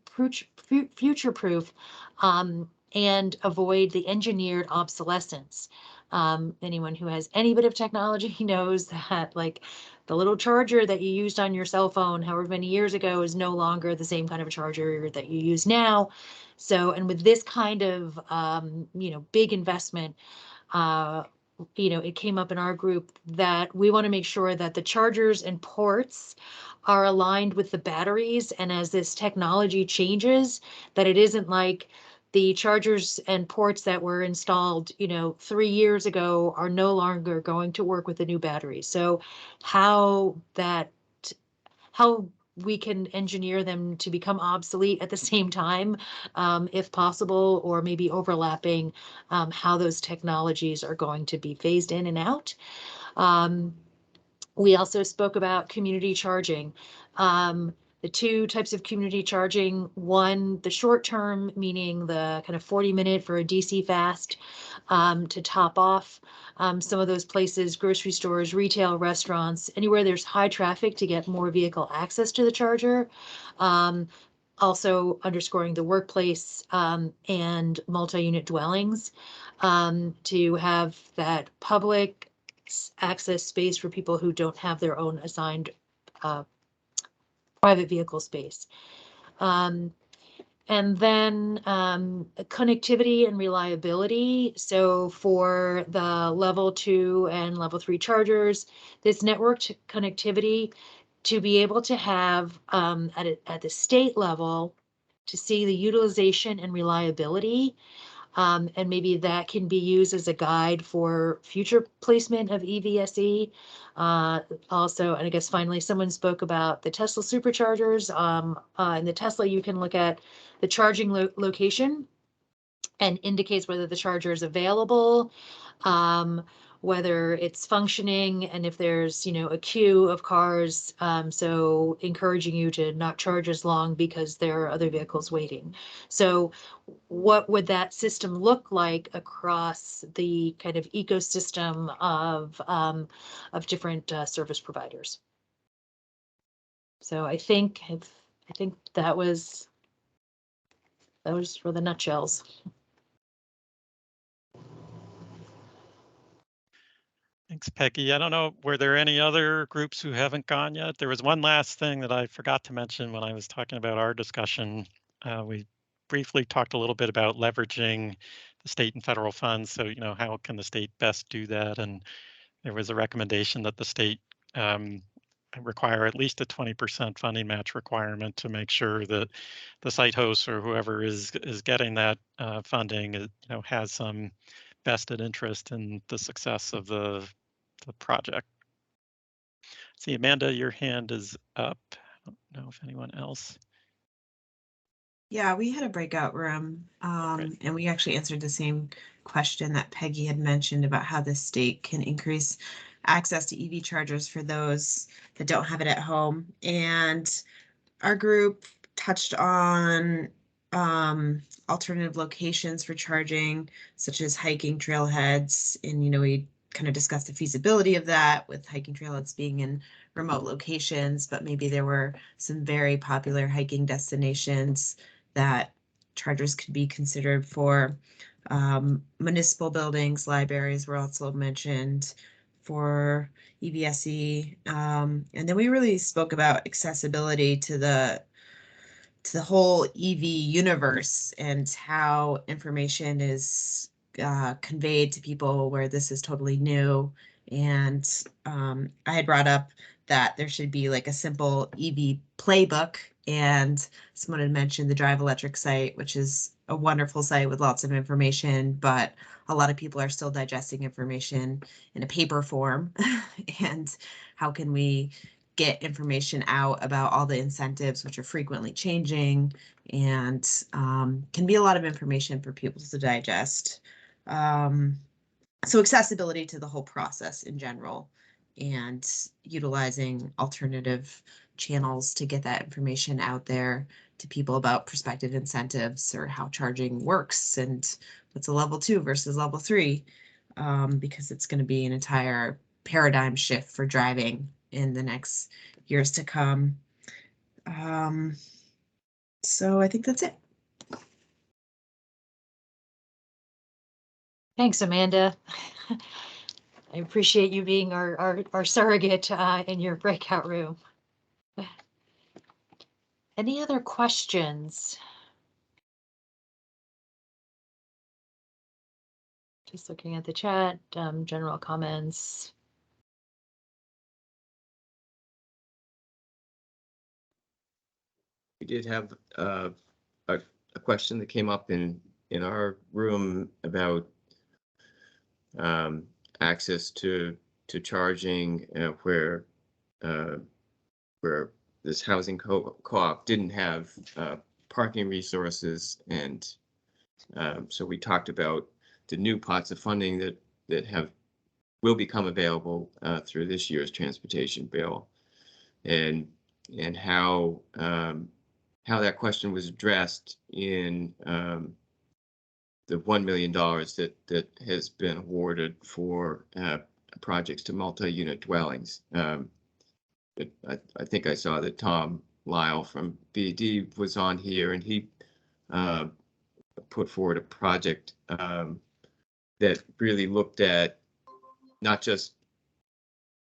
future-proof and avoid the engineered obsolescence? Anyone who has any bit of technology knows that like the little charger that you used on your cell phone however many years ago is no longer the same kind of charger that you use now. So, and with this kind of, big investment, it came up in our group that we want to make sure that the chargers and ports are aligned with the batteries. And as this technology changes, that it isn't like the chargers and ports that were installed, 3 years ago are no longer going to work with the new batteries. So how we can engineer them to become obsolete at the same time, if possible, or maybe overlapping how those technologies are going to be phased in and out. We also spoke about community charging. The two types of community charging, one, the short term, meaning the kind of 40-minute for a DC fast to top off some of those places, grocery stores, retail, restaurants, anywhere there's high traffic to get more vehicle access to the charger. Also underscoring the workplace and multi-unit dwellings to have that public access space for people who don't have their own assigned private vehicle space. And then connectivity and reliability. So for the level 2 and level 3 chargers, this network connectivity to be able to have at the state level to see the utilization and reliability And maybe that can be used as a guide for future placement of EVSE. Also, and I guess finally, someone spoke about the Tesla superchargers. In the Tesla, you can look at the charging location and indicates whether the charger is available, whether it's functioning, and if there's, a queue of cars. So encouraging you to not charge as long because there are other vehicles waiting. So what would that system look like across the kind of ecosystem of different service providers? So I think that was for the nutshells. Thanks, Peggy. I don't know, were there any other groups who haven't gone yet? There was one last thing that I forgot to mention when I was talking about our discussion. We briefly talked a little bit about leveraging the state and federal funds. So, how can the state best do that? And there was a recommendation that the state require at least a 20% funding match requirement to make sure that the site host or whoever is getting that funding, has some vested interest in the success of the project. See, Amanda, your hand is up. I don't know if anyone else. Yeah, we had a breakout room, and we actually answered the same question that Peggy had mentioned about how the state can increase access to EV chargers for those that don't have it at home. And our group touched on alternative locations for charging, such as hiking trailheads. And, we kind of discussed the feasibility of that, with hiking trailheads being in remote locations, but maybe there were some very popular hiking destinations that chargers could be considered for. Municipal buildings, libraries were also mentioned for EVSE. And then we really spoke about accessibility to the whole EV universe and how information is conveyed to people where this is totally new. And I had brought up that there should be like a simple EV playbook, and someone had mentioned the Drive Electric site, which is a wonderful site with lots of information, but a lot of people are still digesting information in a paper form. And how can we get information out about all the incentives, which are frequently changing, and can be a lot of information for people to digest. So accessibility to the whole process in general, and utilizing alternative channels to get that information out there to people about prospective incentives, or how charging works and what's a level 2 versus level 3, because it's going to be an entire paradigm shift for driving in the next years to come. So I think that's it. Thanks, Amanda. I appreciate you being our surrogate in your breakout room. Any other questions? Just looking at the chat, general comments. We did have a question that came up in our room about access to charging where this housing co-op didn't have parking resources, and so we talked about the new pots of funding that will become available through this year's transportation bill, and how that question was addressed in the $1 million that has been awarded for projects to multi-unit dwellings. I think I saw that Tom Lyle from BD was on here, and he put forward a project that really looked at not just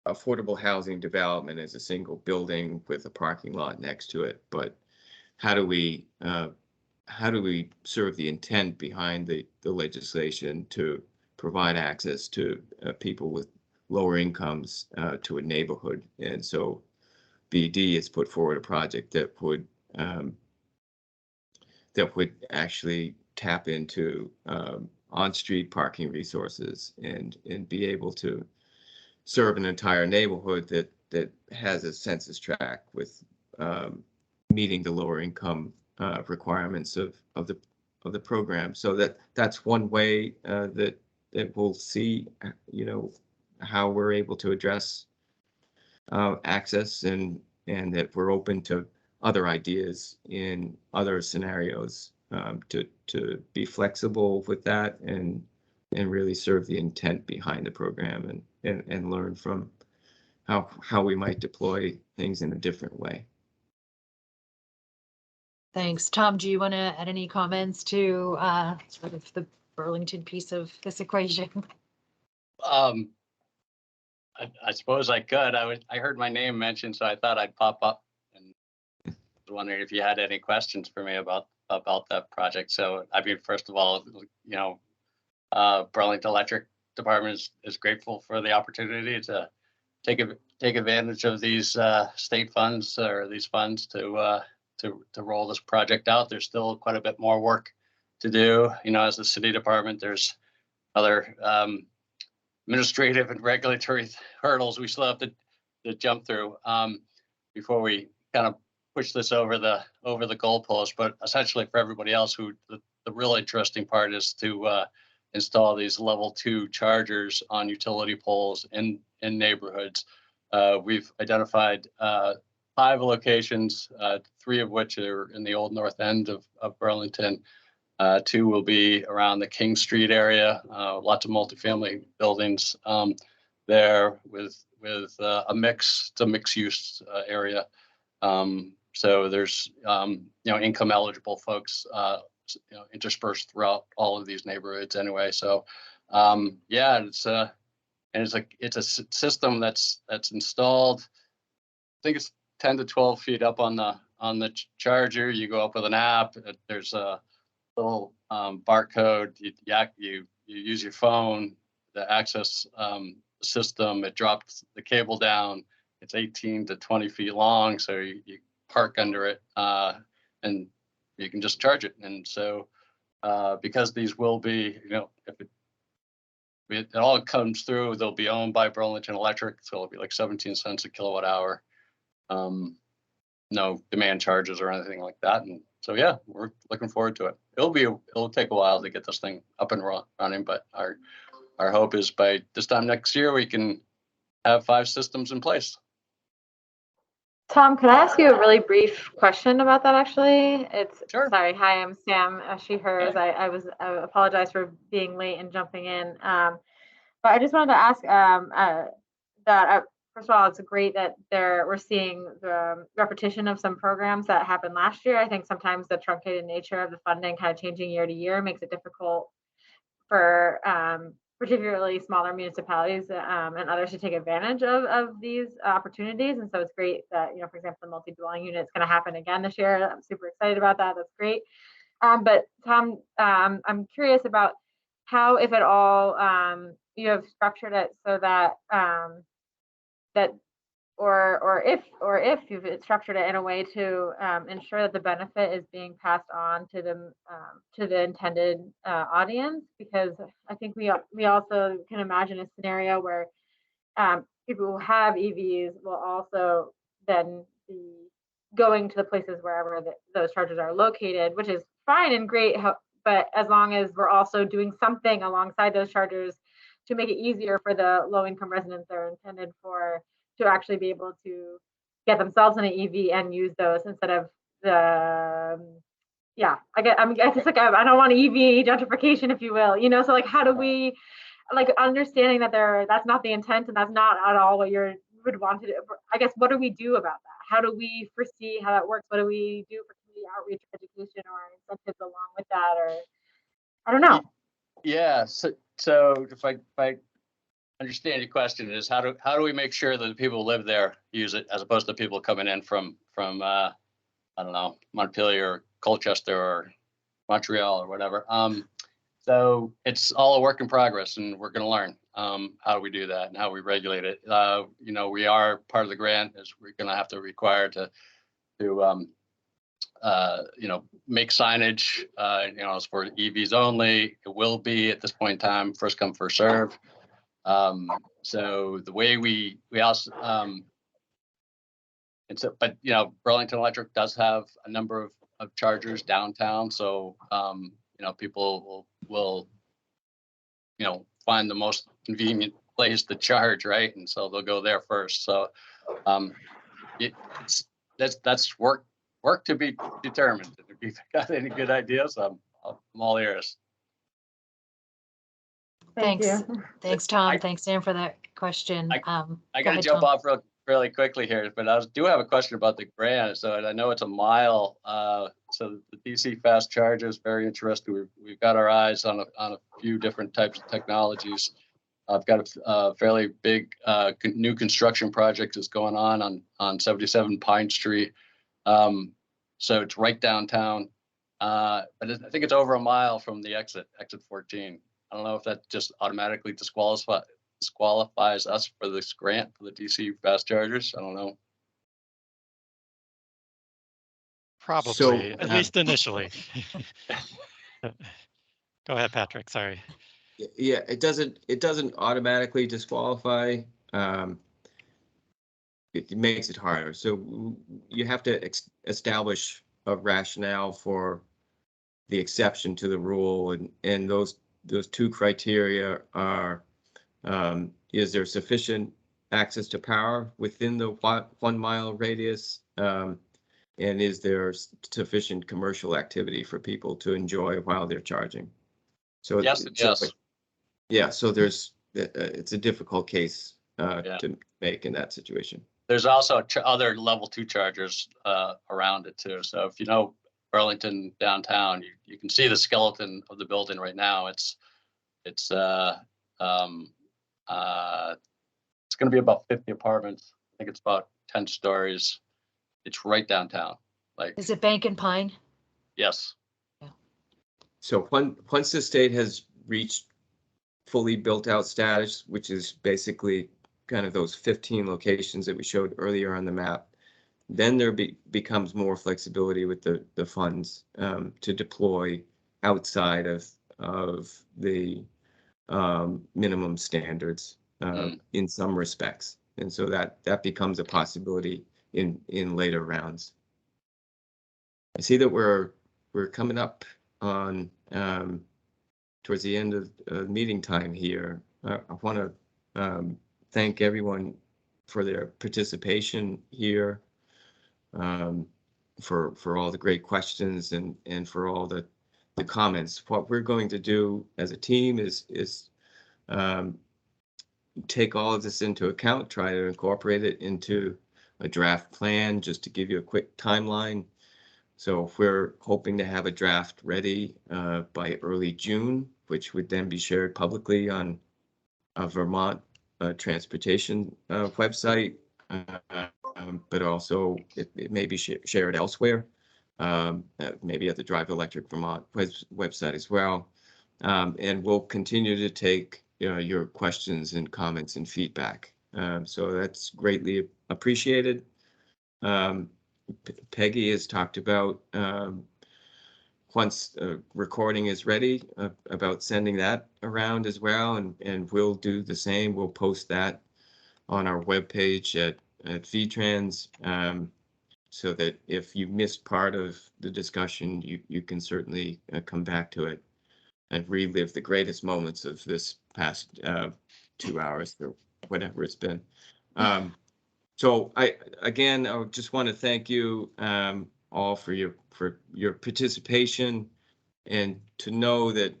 affordable housing development as a single building with a parking lot next to it, but how do we serve the intent behind the legislation to provide access to people with lower incomes to a neighborhood. And so BD has put forward a project that would actually tap into on-street parking resources and be able to serve an entire neighborhood that has a census tract with meeting the lower income requirements of the program. So that's one way that we'll see, how we're able to address access, and that we're open to other ideas in other scenarios, to be flexible with that and really serve the intent behind the program, and learn from how we might deploy things in a different way. Thanks. Tom, do you want to add any comments to sort of the Burlington piece of this equation? I suppose I could. I heard my name mentioned, so I thought I'd pop up, and was wondering if you had any questions for me about that project. So, I mean, first of all, Burlington Electric Department is grateful for the opportunity to take advantage of these state funds, or these funds to roll this project out. There's still quite a bit more work to do. As a city department, there's other administrative and regulatory hurdles we still have to jump through before we kind of push this over the goalpost. But essentially, for everybody else, the real interesting part is to install these level 2 chargers on utility poles in neighborhoods. We've identified 5 locations, 3 of which are in the old north end of Burlington. 2 will be around the King Street area. Lots of multifamily buildings there with a mixed use area. So there's income eligible folks interspersed throughout all of these neighborhoods anyway. So yeah, it's a system that's installed. I think it's 10 to 12 feet up on the charger. You go up with an app. There's a little barcode. You use your phone to access the system. It drops the cable down. It's 18 to 20 feet long, so you park under it, and you can just charge it. And so because these will be, if it all comes through, they'll be owned by Burlington Electric, so it'll be like 17 cents a kilowatt hour. No demand charges or anything like that. And so, yeah, we're looking forward to it. It'll take a while to get this thing up and running, but our hope is by this time next year, we can have 5 systems in place. Tom, can I ask you a really brief question about that, actually? Sure. Sorry. Hi, I'm Sam, she, hers. I apologize for being late and jumping in. But I just wanted to ask that, first of all, it's great that we're seeing the repetition of some programs that happened last year. I think sometimes the truncated nature of the funding kind of changing year to year makes it difficult for particularly smaller municipalities and others to take advantage of these opportunities. And so it's great that, for example, the multi-dwelling unit is going to happen again this year. I'm super excited about that. That's great. But Tom, I'm curious about how, if at all, you have structured it so that or if you've structured it in a way to ensure that the benefit is being passed on to the intended audience, because I think we also can imagine a scenario where people who have EVs will also then be going to the places wherever those chargers are located, which is fine and great, but as long as we're also doing something alongside those chargers to make it easier for the low-income residents that are intended for to actually be able to get themselves in an EV and use those instead of the, I guess like I don't want EV gentrification, if you will, so like how do we, like understanding that that's not the intent and that's not at all what you would want to do. I guess, what do we do about that? How do we foresee how that works? What do we do for community outreach, education, or incentives along with that? Or I don't know. Yeah. So if I understand your question is how do we make sure that the people who live there use it as opposed to people coming in from I don't know, Montpelier or Colchester or Montreal or whatever. So it's all a work in progress, and we're going to learn how do we do that and how we regulate it. We are part of the grant is we're going to have to require to make signage, as for EVs only. It will be at this point in time, first come, first serve. So the way we also, but Burlington Electric does have a number of chargers downtown. So, people will find the most convenient place to charge, right? And so they'll go there first. So, that's work to be determined. If you've got any good ideas, I'm all ears. Thanks, Tom. Thanks, Sam, for that question. I got to jump off really quickly here, but I do have a question about the grant. So I know it's a mile. So the DC fast charger is very interesting. We've got our eyes on a few different types of technologies. I've got a fairly big new construction project that's going on 77 Pine Street. So it's right downtown, but I think it's over a mile from the exit 14. I don't know if that just automatically disqualifies us for this grant for the DC fast chargers. I don't know. Probably, So, at least initially. Go ahead, Patrick. Sorry. Yeah, it doesn't automatically disqualify. It makes it harder. So you have to establish a rationale for the exception to the rule, and those two criteria are: is there sufficient access to power within the 1 mile radius, and is there sufficient commercial activity for people to enjoy while they're charging? So yes. Yeah, so it's a difficult case to make in that situation. There's also other level 2 chargers around it too. So if you know Burlington downtown, you can see the skeleton of the building right now. It's going to be about 50 apartments. I think it's about 10 stories. It's right downtown. Is it Bank and Pine? Yes. Yeah. So once the state has reached fully built out status, which is basically kind of those 15 locations that we showed earlier on the map, then there becomes more flexibility with the funds to deploy outside of the minimum standards in some respects, and so that becomes a possibility in later rounds. I see that we're coming up on towards the end of meeting time here. I want to thank everyone for their participation here, for all the great questions and for all the comments. What we're going to do as a team is take all of this into account, try to incorporate it into a draft plan. Just to give you a quick timeline, so if we're hoping to have a draft ready by early June, which would then be shared publicly on a Vermont transportation website, but also it may be shared elsewhere, maybe at the Drive Electric Vermont website as well. And we'll continue to take your questions and comments and feedback. So that's greatly appreciated. Peggy has talked about once recording is ready about sending that around as well, and we'll do the same. We'll post that on our webpage at VTrans, so that if you missed part of the discussion, you can certainly come back to it and relive the greatest moments of this past 2 hours or whatever it's been. So I just want to thank you all for your participation, and to know that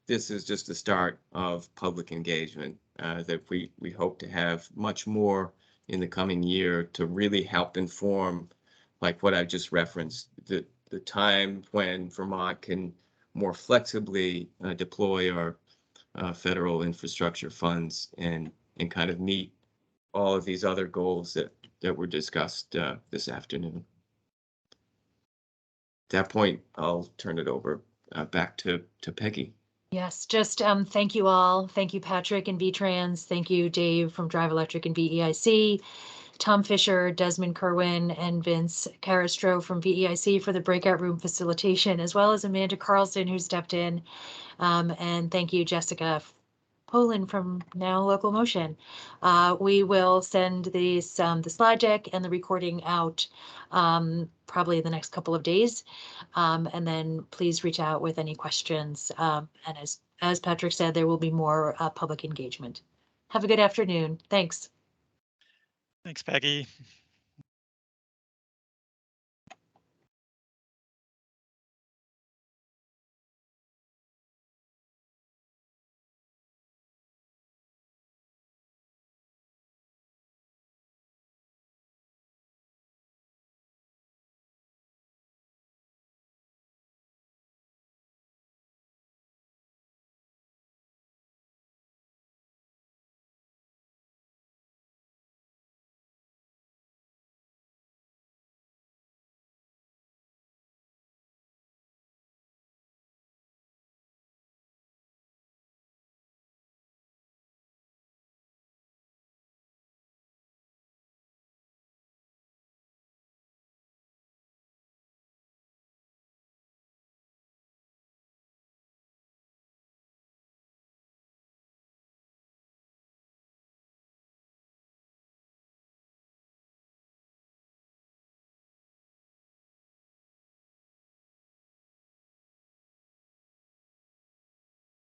this is just the start of public engagement, that we hope to have much more in the coming year to really help inform, like what I just referenced, the time when Vermont can more flexibly deploy our federal infrastructure funds and kind of meet all of these other goals that were discussed this afternoon. At that point, I'll turn it over back to Peggy. Yes, just thank you all. Thank you, Patrick and VTrans. Thank you, Dave from Drive Electric and VEIC. Tom Fisher, Desmond Kerwin, and Vince Carastro from VEIC for the breakout room facilitation, as well as Amanda Carlson, who stepped in. And thank you, Jessica Poland from Now Local Motion. We will send these the slide deck and the recording out probably in the next couple of days. And then please reach out with any questions. And as Patrick said, there will be more public engagement. Have a good afternoon. Thanks. Thanks, Peggy.